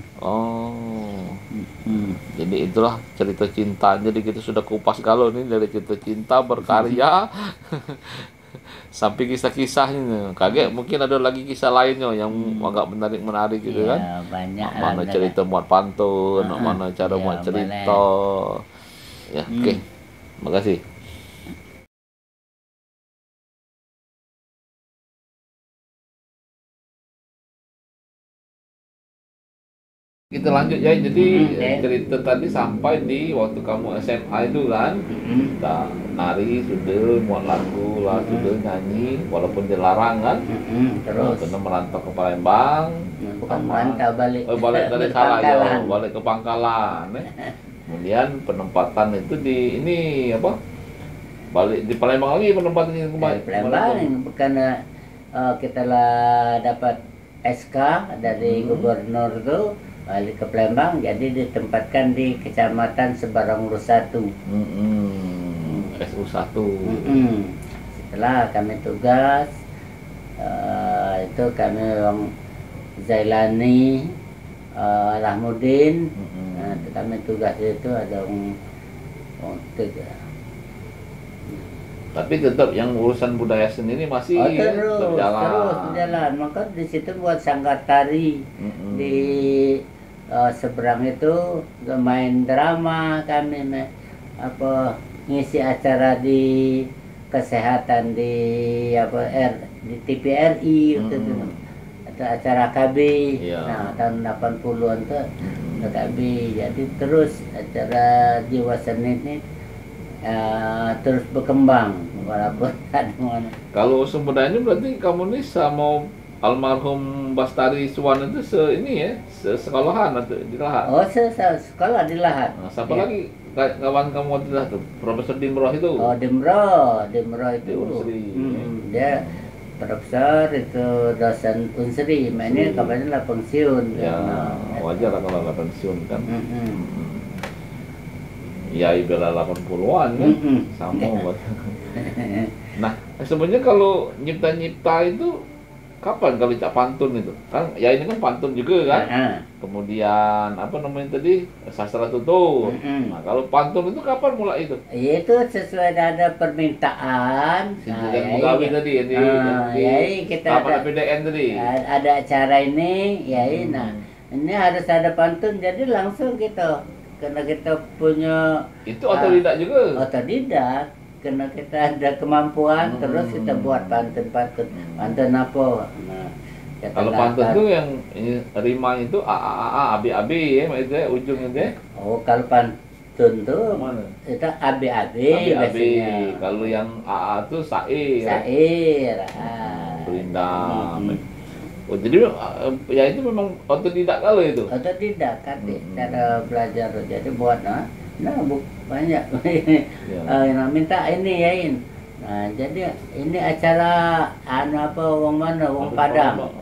Jadi itulah cerita cinta. Jadi kita sudah kupas kalau nih dari cerita cinta berkarya sampai kisah-kisahnya. Kaget mungkin ada lagi kisah lainnya yang agak menarik gitu kan. Banyak. Mana cerita muat pantun, mana cara muat cerita. Ya, oke. Makasih. Kita lanjut ya, jadi cerita tadi sampai di waktu kamu SMA itu kan, kita nari sudah, muat lagu lah sudah, nyanyi walaupun dilarang kan, terus kena merantau ke Palembang, bukan merantau, balik dari salah ya, balik ke Pangkalan, kemudian penempatan itu di ini apa, balik di Palembang lagi penempatannya kembali. Palembang karena kita lah dapat SK dari gubernur tuh. Balik ke Palembang, jadi ditempatkan di Kecamatan Sebarang Urus 1. SU1. Setelah kami tugas, itu kami Zailani, Rahmudin, kami tugas itu ada tiga. Tapi tetap yang urusan budaya sendiri masih berjalan. Maka di situ buat sanggar tari di seberang itu main drama, kami ngisi acara di kesehatan di di TVRI itu atau acara KB. Nah, tahun 80-an tuh KB. Jadi terus acara jiwa seni ini terus berkembang walaupun kalau sumber dayanya berarti kamu nih mau almarhum Bastari Suwan itu sekolahan atau di Lahat. Oh, sekolah di Lahat. Nah, siapa Ya. lagi kawan kamu waktu itu tuh? Profesor Dimroh itu. Oh, Dimro itu. Di Unsri. Dia profesor itu dosen Unsri. Ini kabarnya lah pensiun. Ya, Nah, wajar lah kalau nggak pensiun kan. Mm-mm. Ya, bela 80-an kan. Mm-mm. Sama buat. Nah, sebenarnya kalau nyipta-nyipta itu kapan kalau Cak Pantun itu? Kan ya ini kan pantun juga kan. Kemudian apa namanya tadi? Sastra tutur. Nah, kalau pantun itu kapan mulai itu? Itu sesuai ada permintaan. Sindiran Mugabe tadi yang kita taman ada PDN tadi. ada acara ini, nah ini harus ada pantun, jadi langsung kita karena kita punya Itu otodidak juga. otodidak, karena kita ada kemampuan, terus kita buat pantun apa. Nah, kita Kalau pantun dapat. itu yang ini, rima itu a a a abi abi ya, itu ya, ujungnya itu. Oh, kalau pantun tuh Mana? itu abi Abi abi. biasanya. Kalau yang a a itu sair. Syair. Berindam. Oh, jadi ya itu memang otodidak kalau itu. Otodidak kan cara belajar, jadi buat banyak minta ini yain. Nah, jadi ini acara wong mana, wong Padang.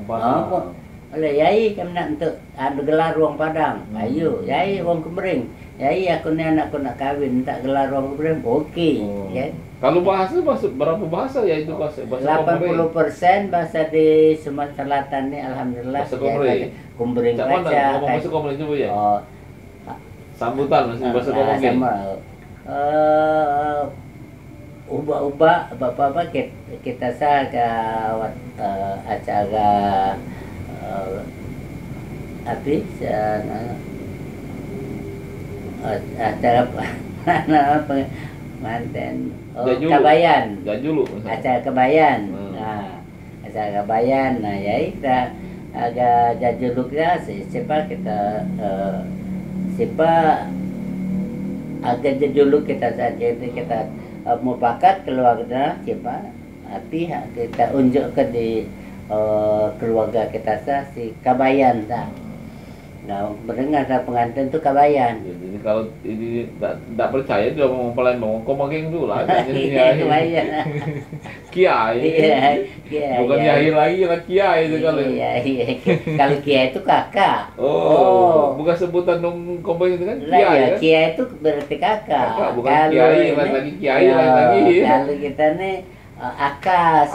Oleh yai kami nak untuk ada gelar wong Padang. Ayo, yai wong Kemering. Yai aku ni anakku nak kahwin, tak gelar wong Kemering. Okey. Ya. Kalau bahasa berapa bahasa ya itu bahasa 80% bahasa di Sumatera Selatan ni alhamdulillah. Bahasa Komering. Komering Cak mana baca. ngomong bahasa Komering coba ya? Oh, Sambutan masih bahasa Komering. sama. Ubah-ubah apa kita ke acara acara apa manten Kabayan. Jajulu. Acara Kabayan. Nah, acara Kabayan. Nah, ya kita agak jajuluknya siapa agak jajuluk kita saja itu kita mufakat keluarga siapa pihak kita unjuk ke di keluarga kita si Kabayan sah. Nah, mendengar pengantin itu Kabayan. Jadi kalau ini tidak percaya dia ngomong Palembang, Komering dulu lah. Kabayan. Kiai. Kiai. Bukan Yai lagi, kan Kiai itu kalau. Iya. Kalau Kiai itu kakak. Oh, bukan sebutan dong Komering itu kan Kiai ya? Kiai itu berarti kakak. Bukan Kiai, lain lagi Kiai, lain lagi. Kalau kita nih Akas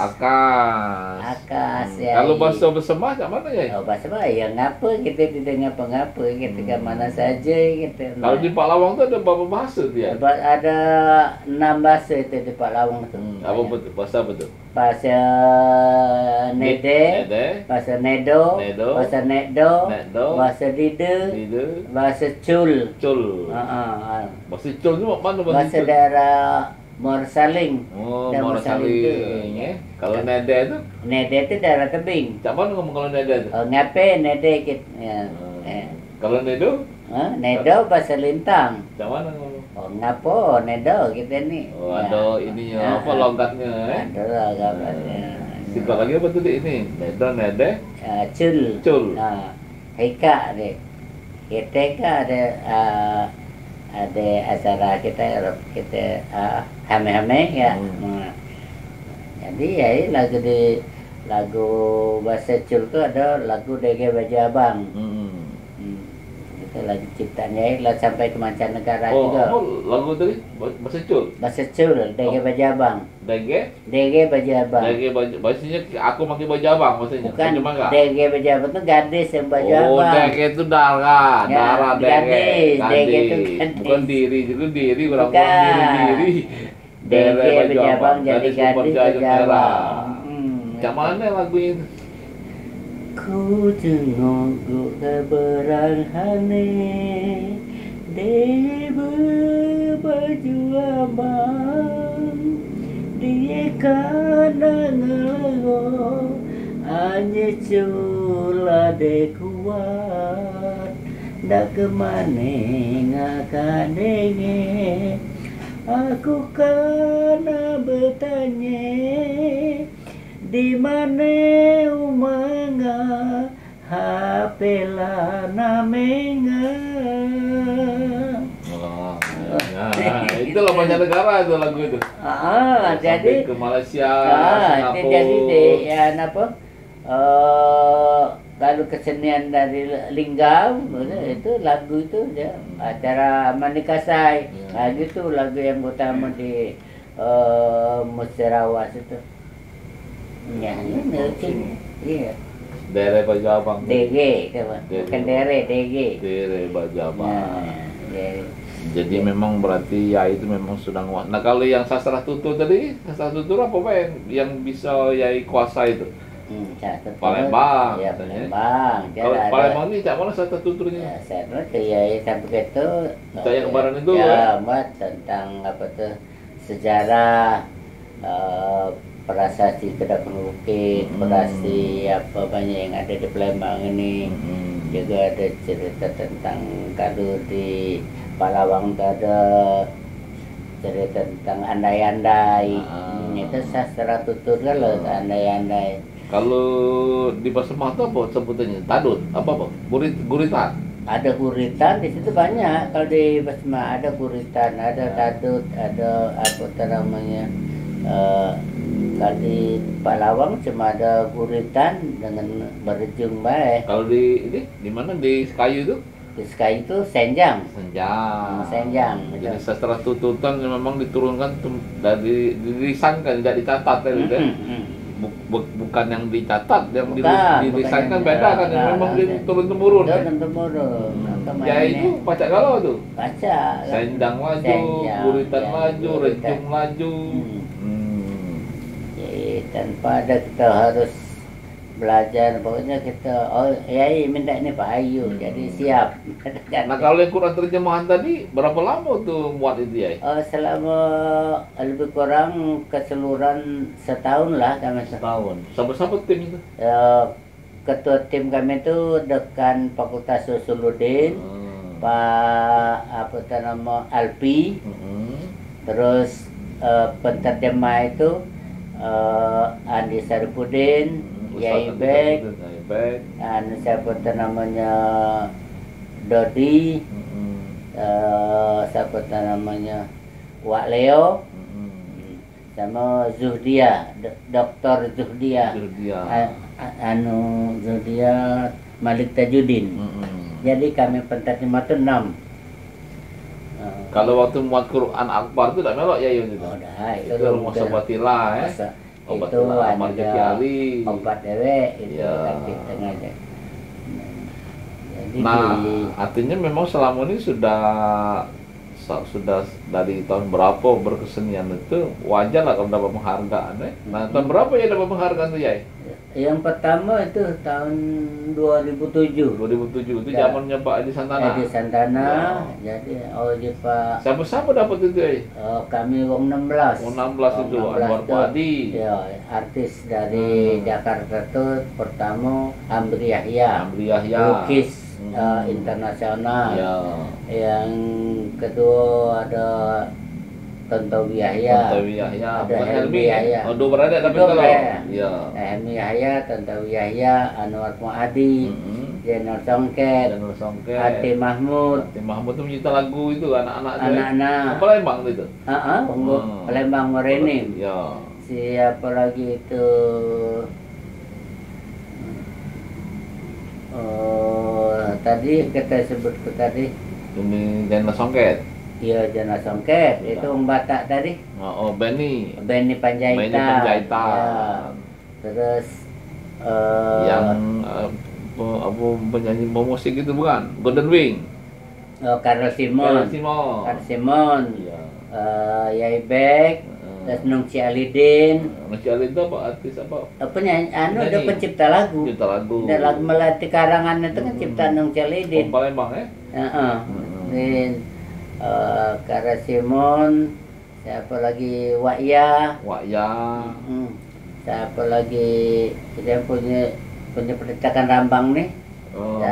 ya. Kalau bahasa bersemah kat mana ya? Oh, bahasa apa ya, ngapa kita tidak ngapa-ngapa kita ke mana saja kita. Kalau di Pak Lawang tu ada berapa bahasa dia? Ada 6 bahasa itu di Pak Lawang tu. Apa betul? Bahasa apa tu? Bahasa Nede, bahasa Nedo, bahasa Nedo, bahasa Dide, bahasa Cul. Bahasa Cul tu mana bahasa daerah Morsaling. Oh, Morsaling. Kalau Nede itu? Nede itu daerah tebing. Cak mana ngomong kalau Nede itu? Ngape Nede kita. Kalau Nedo? Nedo bahasa Lintang. Cak mana ngomong? Oh, ngapo Nedo kita ni. Oh, ada ininya apa logatnya Ada logatnya. Singkat lagi apa tuh ini? Nedo, Nede? Cul. Heka deh. Kita ada acara kita hame-hame ya. Jadi ya lagu bahasa Cul itu ada lagu Dege Baju Abang. Itu lagu ciptanya lah sampai ke mancanegara juga. Oh, lagu tadi bahasa Cul. Bahasa Cul, Dege Baju Abang. Dege Baju Abang. Bahasanya aku pakai baju abang maksudnya. Bukan, Dege Baju Abang itu gadis yang baju abang. Oh, Dege itu darah Dege. Dege itu gadis. Bukan diri orang diri. Dege Baju Abang jadi gadis baju abang. Macam mana lagu itu? Ku tengok keberanghane Dege baju abang. Dia kana ngalo hanya cula de kuat dak kemane ngakadenge aku kana bertanya di mana umah Pela Namenga. Itu loh banyak negara itu lagu itu. Jadi ke Malaysia, Singapura. Jadi ya apa? Kalau kesenian dari Linggau itu lagu itu dia acara Manikasai. Gitu lagu yang utama di Musyarawat itu. Ya, ini iya. Dere Baju Abang. DG, bukan Dere, DG. Dere Baju Abang. Ya. Jadi memang berarti ya itu memang sudah nguat. Nah kalau yang sastra tutur tadi, sastra tutur apa yang bisa Yai kuasa itu? Palembang. Ya, Palembang. Kalau Palembang ini cak mana sastra tuturnya? Ya, saya ke Yai sampai itu. Yang kemarin itu ya, Mbak, tentang apa tuh sejarah prasasti Kedapun Bukit, prasasti apa banyak yang ada di Palembang ini. Juga ada cerita tentang kalau di Palawang ada cerita tentang andai-andai. Itu sastra tutur kalau andai-andai. Kalau di Pasemah itu apa sebutannya? Tadut? Apa? Guritan? Ada guritan di situ banyak. Kalau di Pasemah ada guritan, ada tadut, ada apa namanya. Kalau di Palawang cuma ada guritan dengan berjung baik. Kalau di mana di Sekayu itu? Di Sekayu itu senjang. Senjang. Jadi sastra tututan memang diturunkan dari dilisankan, tidak dicatat ya. Bukan yang dicatat, yang dilisankan beda kan, yang memang turun temurun. Turun temurun. Ya itu pacak galau tuh. Pacak. Senjang laju, guritan laju, rejung laju. Tanpa ada kita harus belajar, pokoknya kita minta ini Pak Ayu, jadi siap. Nah kalau yang Quran terjemahan tadi berapa lama tuh muat itu ya? Selama lebih kurang keseluruhan setahun lah kami. Setahun. Siapa tim itu? Ketua tim kami itu dekan Fakultas Sosuluddin, Pak Alpi, terus penterjemah itu Andi Saripudin, Yai Bek, siapa namanya Dodi, siapa namanya Wak Leo, sama Zuhdia, Dokter Zuhdia, Zuhdia Malik Tajudin. Jadi kami penterjemah itu 6. Kalau waktu muat Quran Akbar itu tidak melok ya itu. Itu rumah Sobatila Obat itu ada obat dewek itu kaki tengah. Nah, artinya memang selama ini sudah dari tahun berapa berkesenian itu wajar lah kalau dapat penghargaan. Nah, tahun berapa ya dapat penghargaan tuh ya? Yang pertama itu tahun 2007. 2007 itu zamannya Pak Edi Santana. Edi Santana. Ya. Jadi di Pak. Siapa dapat itu ya? Kami wong 16. Wong 16 itu Anwar Pak Adi. Ya, artis dari Jakarta itu pertama Amri Yahya. Lukis internasional. Ya. Yang kedua ada Tontowi Yahya. Ada Helmi Yahya. Dua berada tapi kalau. Ya. Helmi Yahya, Tontowi Yahya, Anwar Muadi, Jenal Songket, Ati Mahmud. Ati Mahmud itu mencipta lagu itu anak-anak. Palembang itu. Palembang Morenim. Ya. Siapa lagi itu? Tadi kita sebut tadi. Ini Jenal Songket. Iya, Jenal Songket. Itu Batak tadi. Benny Panjaitan. Ya. Terus yang apa penyanyi musik itu bukan? Golden Wing. Carl Simon. Iya. Yai Bek. Terus Nung Cialidin. Nung Cialidin itu apa artis apa? Penyanyi, dia pencipta lagu. Dan lagu Melati Karangan itu kan ciptaan Nung Cialidin. Palembang ya? Carl Simon. Siapa lagi? Wakya. Siapa lagi? Dia punya percetakan Rambang nih.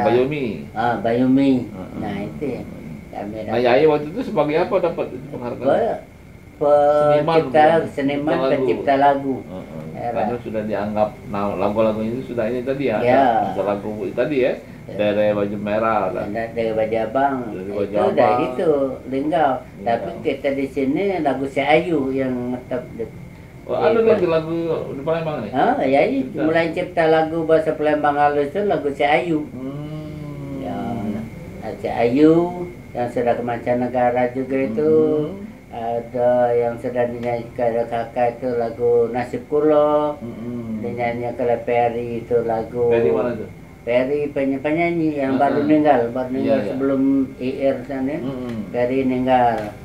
Bayumi. Nah itu kami. Nah Yai waktu itu sebagai apa dapat penghargaan? Seniman pencipta lagu. Karena sudah dianggap lagu-lagu itu sudah ini tadi ya. Lagu tadi ya. Dari baju merah lah. Dari baju abang. Dari baju itu abang. dari itu Linggau. Iya. Tapi kita di sini lagu Si Ayu yang tetap Oh, ada lagi lagu di Palembang nih? ya itu mulai cipta lagu bahasa Palembang halus itu lagu Si Ayu. Ya, Si Ayu yang sudah ke mancanegara juga itu. Ada yang sudah dinyanyikan kakak itu lagu Nasib Kulo. Dinyanyikan ke Perry itu lagu. Perry mana tuh? Perry penyanyi yang baru meninggal Iya. sebelum IR sana. Perry meninggal.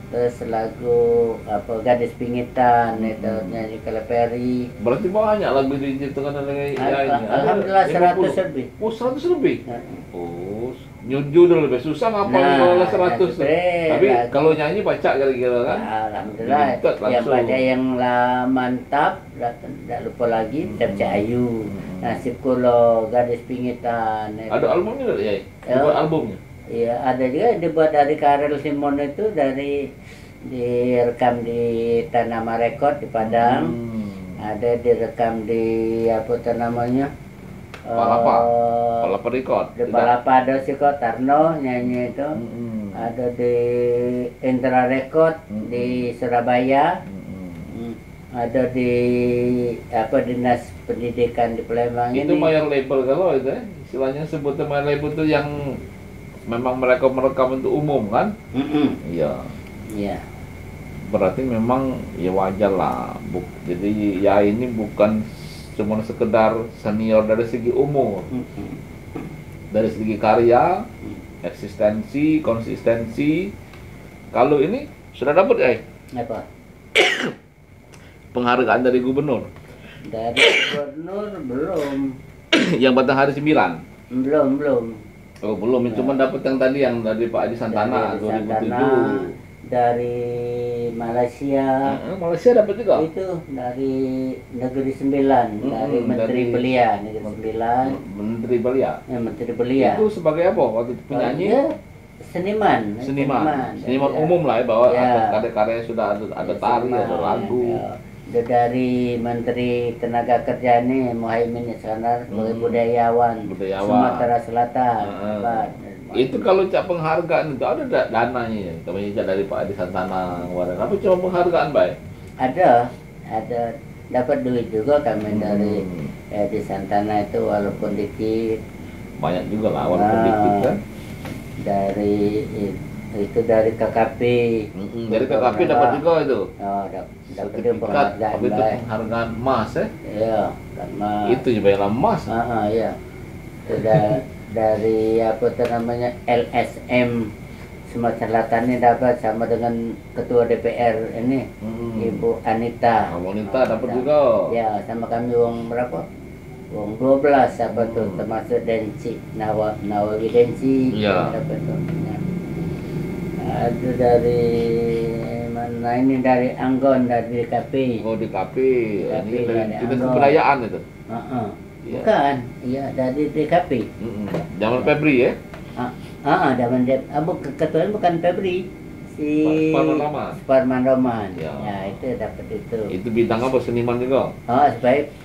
Terus lagu apa Gadis Pingitan itu nyanyi ke Perry. Berarti banyak lagu diciptakan oleh AI ini. Alhamdulillah 100 50. lebih. Oh, 100 lebih? Oh, judul lebih susah ngapa kalau 100 tuh. Tapi kalau nyanyi baca kira-kira kan? Alhamdulillah. Yang pada yang mantap, tidak lupa lagi Tapi Ayu, Nasib Kulo, Gadis Pingitan. Ada albumnya nggak ya? Buat albumnya? Iya, ada juga dibuat dari Karel Simon itu direkam di Tanama Record di Padang. Ada direkam di apa namanya? Palapa Record. Di Palapa ada si Tarno nyanyi itu. Ada di Indra Record di Surabaya. Ada di apa Dinas Pendidikan di Palembang itu ini. mayor label kalau itu istilahnya sebutnya mayor label itu yang memang mereka merekam untuk umum kan? Iya. Iya. Berarti memang ya wajar lah. Jadi ya ini bukan cuma sekedar senior dari segi umur, dari segi karya, eksistensi, konsistensi. Kalau ini sudah dapat ya? Apa? Penghargaan dari gubernur. Dari gubernur belum. Yang Batanghari 9. Belum. Oh belum, cuma dapat yang tadi yang dari Pak Adi Santana 2007. Dari Malaysia. Malaysia dapat juga. Itu dari Negeri Sembilan, dari Menteri Belia, Negeri Sembilan. Menteri Belia. Menteri Belia. Itu sebagai apa? Waktu itu penyanyi? Seniman umum lah ya, bahwa karya-karya sudah ada tari, ada lagu. Dari Menteri Tenaga Kerja ini Muhaimin Iskandar sebagai budayawan Sumatera Selatan. Itu kalau cak penghargaan itu ada dananya, kami dari Pak Adi Santana kemarin. Apa cuma penghargaan baik? Ada dapat duit juga kami dari Adi Santana itu walaupun dikit. Banyak juga lah walaupun dikit kan. Dari KKP. Dari KKP dapat juga itu. Oh, dapat penghargaan. Tapi itu penghargaan emas ya? Iya, emas. Itu juga emas. Iya. Sudah dari apa namanya LSM Sumatera Selatan ini dapat sama dengan Ketua DPR ini Ibu Anita. Anita dapat juga. Ya, sama kami uang berapa? Uang 12 apa tuh termasuk densi Nawawi densi. Iya. Dapat tuh. Ada dari mana ini dari Anggon dari DKP. Oh DKP. Ini dari kebudayaan itu. Bukan, iya dari DKP. Zaman Febri ya? Zaman ketuanya bukan Febri, si Parman Roman. Ya itu dapat itu. Itu bidang apa, seniman juga? Sebagai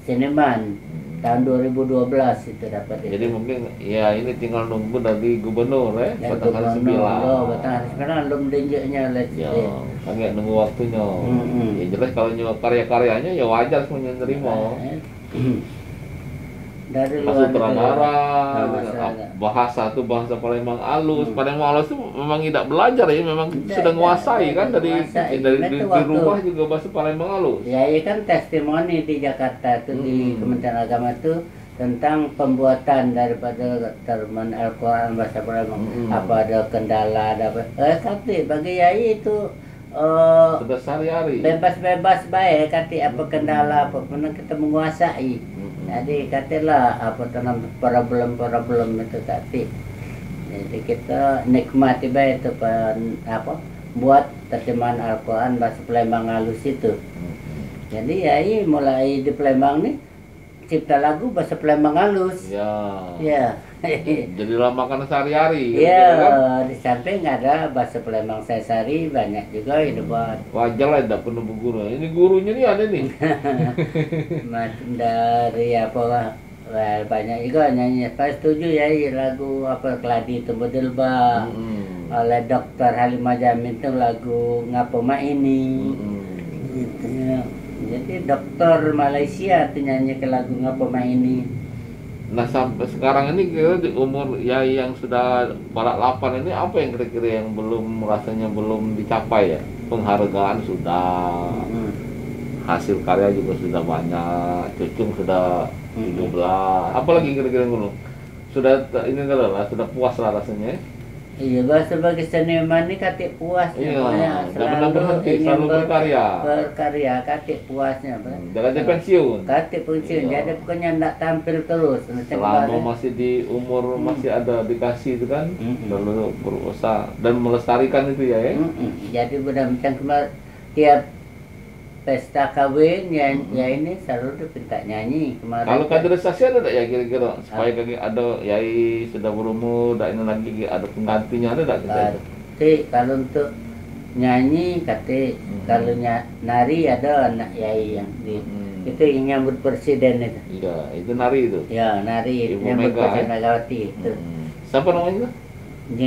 seniman tahun 2012 itu dapat itu. Jadi mungkin ya ini tinggal nunggu dari gubernur ya, Batanghari 9. Batanghari 9 belum dinjeknya ya, kan nggak nunggu waktunya. Ya jelas kalau karya-karyanya ya wajar semuanya nerima. Dari luar sutradara, bahasa tuh bahasa Palembang halus. Palembang halus tuh memang tidak belajar ya, memang sudah menguasai kan dari rumah juga bahasa Palembang halus. Ya, ini kan testimoni di Jakarta tuh di Kementerian Agama tuh tentang pembuatan daripada terjemahan Al-Quran bahasa Palembang. Apa ada kendala, ada apa? Tapi bagi Yai itu sudah sehari-hari. Bebas-bebas baik, kati apa kendala apa, pernah kita menguasai. Jadi katalah apa problem itu kati. Jadi kita nikmati baik itu buat terjemahan Al-Quran bahasa Palembang halus itu. Jadi Yai mulai di Palembang nih cipta lagu bahasa Palembang halus. Ya. Jadi makan sehari-hari. Iya, kan? Di samping ada bahasa Palembang sehari banyak juga dibuat. Wajar lah tidak perlu guru. Ini gurunya nih ada nih. Macam dari apa Well, banyak juga nyanyi. Saya setuju ya lagu apa Keladi Tumbuh Delba oleh Dokter Halimah Jamil itu lagu Ngapa Mak Ini. Gitu ya. Jadi dokter Malaysia tuh nyanyi ke lagu Ngapa Mak Ini. Nah sampai sekarang ini kira di umur Yai yang sudah 48 ini apa yang kira-kira yang belum rasanya belum dicapai ya? Penghargaan sudah, hasil karya juga sudah banyak, cucung sudah 17, apalagi kira-kira yang belum? Sudah ini lah, sudah puas lah rasanya. Iya, sebagai seniman ini katik puas ya, selalu berkarya katik puasnya. Jangan pensiun. Katik pensiun, jadi pokoknya tidak tampil terus. Selama masih di umur masih ada dikasih itu kan, lalu berusaha dan melestarikan itu ya. Jadi macam kemarin tiap pesta kawin ya ini selalu dipinta nyanyi kemarin. Kalau kaderisasi ada tak ya kira-kira supaya ada Yai sudah berumur, tak ini lagi ada penggantinya ada tak kita? Kalau untuk nyanyi kalau nari ada anak Yai yang itu yang nyambut presiden itu. Iya, itu nari itu. Ya nari Ibu nyambut Mega, presiden Megawati itu. Siapa namanya?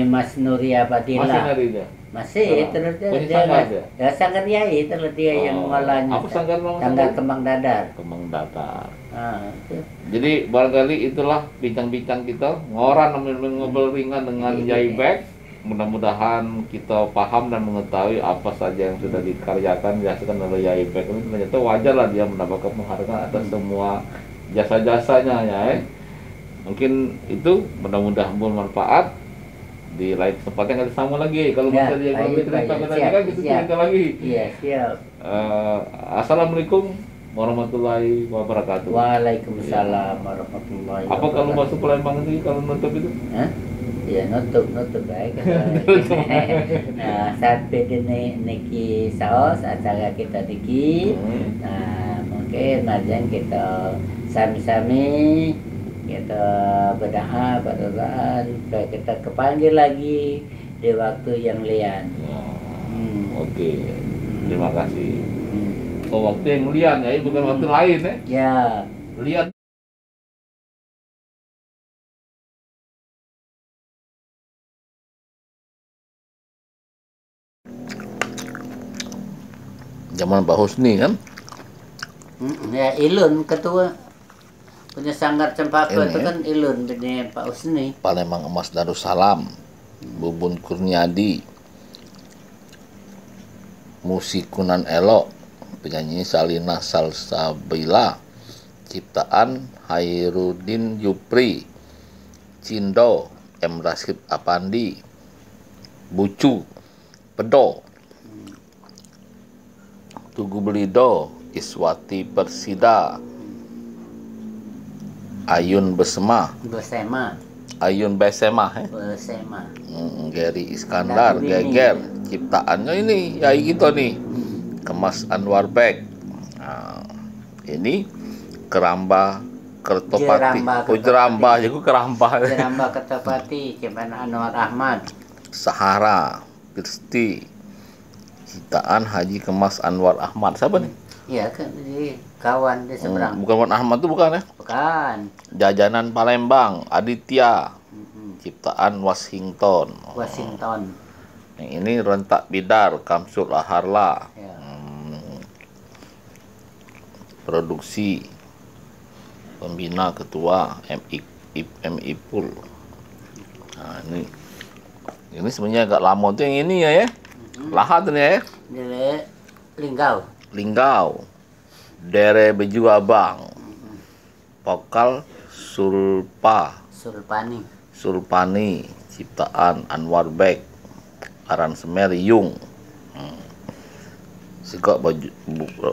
Mas Nuria Badila. Masih nari dia. Masih terus dia sanggar Yai terus dia yang mengolahnya. Apa sanggar namanya? Sanggar Kembang Dadar. Kembang Dadar. Itu. Jadi barangkali itulah bincang-bincang kita ngoran ngobrol ringan dengan Yai Bek. Mudah-mudahan kita paham dan mengetahui apa saja yang sudah dikaryakan dihasilkan oleh Yai Bek ini. Ternyata wajar lah dia mendapatkan penghargaan atas semua jasa-jasanya ya. Mungkin itu mudah-mudahan bermanfaat. Di lain kesempatan kita sama lagi kalau masih ada yang lebih cerita kan kita cerita lagi. Iya, siap. Assalamualaikum warahmatullahi wabarakatuh. Waalaikumsalam warahmatullahi wabarakatuh. Apa kalau masuk Palembang itu kalau nutup itu? Ya nutup baik. Nah, sampai niki saos acara kita diki. Nah, mungkin nanti kita sami-sami kita berdoa supaya kita kepanggil lagi di waktu yang lian. Oke. Terima kasih. Oh, waktu yang lian ya, bukan waktu lain ya? Ya. Lian. Zaman Pak Husni kan? Ya Ilun ketua punya sanggar Cempaka itu kan Ilun punya Pak Husni. Palembang Emas Darussalam, Bubun Kurniadi, Musikunan Elok, penyanyi Salina Salsabila, ciptaan Hairudin Yupri, Cindo, M. Rasid Apandi, Bucu, Pedo, Tugu Belido, Iswati Persida, Ayun Besema. Ayun Besema. Geri Iskandar, Geger, ciptaannya ini Yai kita nih. Kemas Anwar Bek. Nah, ini Keramba Kertopati. Jeramba juga Keramba. Jeramba Kertopati, ciptaan Anwar Ahmad. Sahara, Pirsti, ciptaan Haji Kemas Anwar Ahmad. Siapa nih? Iya kan, kawan di seberang. Bukan Wan Ahmad itu bukan ya? Bukan. Jajanan Palembang, Aditya, ciptaan Washington. Yang ini Rentak Bidar, Kamsul Aharla. Ya. Produksi pembina ketua MI Pul. Nah, ini sebenarnya agak lama tuh yang ini ya. Lahat ini ya. Linggau, Dere Beju Abang, Pokal Sulpani, ciptaan Anwar Bek, aransemen Yung. Sikok baju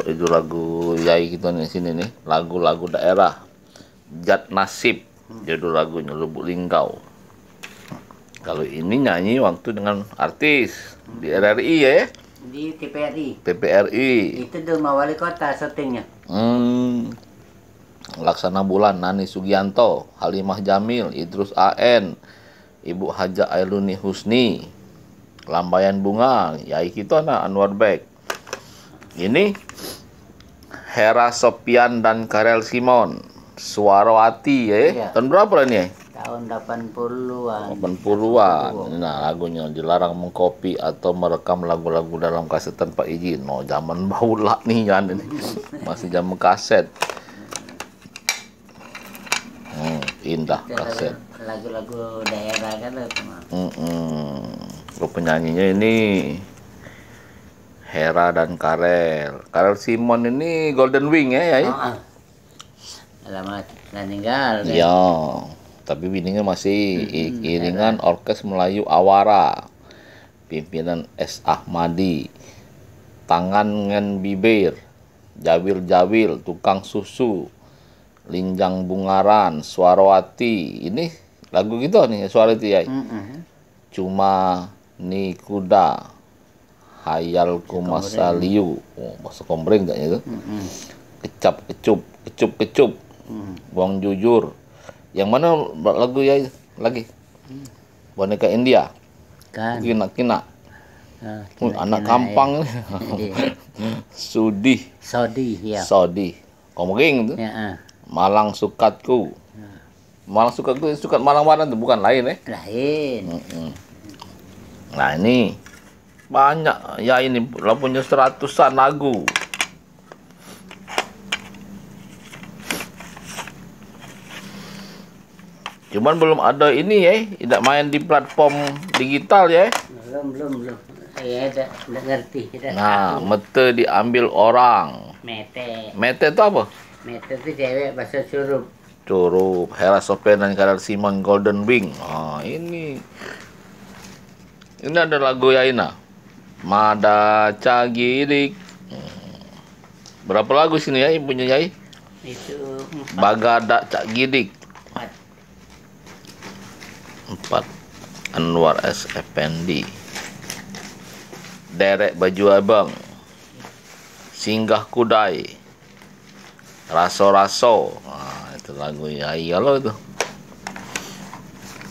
itu lagu Yai kita nih sini nih, lagu-lagu daerah. Jat Nasib, judul lagunya Lubuk Linggau. Kalau ini nyanyi waktu dengan artis di RRI ya. Di TPRI. Itu rumah wali kota syutingnya. Laksana Bulan, Nani Sugianto, Halimah Jamil, Idrus AN, Ibu Haja Ailuni Husni, Lambayan Bunga, Yai kita Anwar Bek. Ini Hera Sopian dan Karel Simon, Suarawati ya. Iya. Tahun berapa lah ini ya? Tahun 80-an. 80-an. Nah, lagunya dilarang mengkopi atau merekam lagu-lagu dalam kaset tanpa izin. No, zaman baula nih kan ini. Masih zaman kaset. Indah kaset. Lagu-lagu daerah kan itu mah. Penyanyinya ini Hera dan Karel. Karel Simon ini Golden Wing ya. Alamat meninggal. Iya. Tapi bininya masih iringan Orkes Melayu Awara. Pimpinan S. Ahmadi. Tangan ngen bibir. Jawil-jawil, tukang susu. Linjang Bungaran, Suarawati. Ini lagu gitu nih, Suarawati ya. Cuma ni kuda. Hayalku masaliu. Oh, bahasa Kombreng tak itu? Kecap-kecup, kecup-kecup. Buang jujur. Yang mana lagu ya lagi? Boneka India. Kan. Kina-kina. Anak kampang. Sudi. Sodi ya. Sodi. Komering tuh. Ya. Malang Sukatku. Malang Sukatku, sukat Malang-Malang tuh bukan lain ya? Lain. Nah ini banyak ya, ini punya 100-an lagu. Cuman belum ada ini ya, tidak main di platform digital ya. Belum. Saya tidak ngerti. Nah, mete diambil orang. Mete. Mete itu apa? Mete itu cewek bahasa Curup. Curup, Hera Sopen dan Karel Simon Golden Wing. Oh, ini ada lagu Yaina. Mada Cagidik. Berapa lagu sini ya punya Yai? Itu 4. Bagada Cak Gidik. 4. Anwar S. Effendi. Derek Baju Abang. Singgah Kudai. Raso-raso. Nah, itu lagu Yai kalau itu.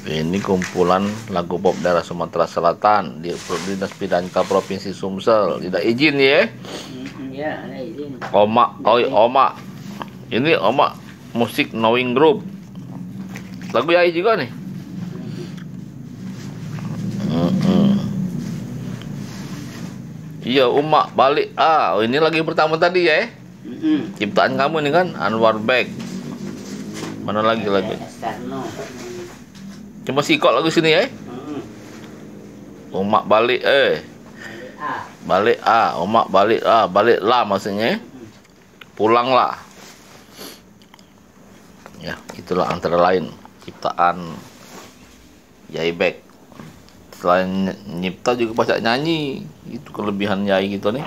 Ini kumpulan lagu pop daerah Sumatera Selatan di Dinas Pidana Provinsi Sumsel. Tidak izin ya? Ya, ada izin. Oma. Ini Oma Musik Knowing Group. Lagu Yai juga nih. Iya, Uma balik. Ini lagi pertama tadi ya. Ciptaan kamu nih kan, Anwar Bek. Mana lagi lagu? Cuma sikok lagu sini ya. Umak balik balik umak balik baliklah maksudnya. Pulanglah. Ya, itulah antara lain ciptaan Yai Bek. Selain nyipta juga banyak nyanyi. Itu kelebihan Yai gitu nih.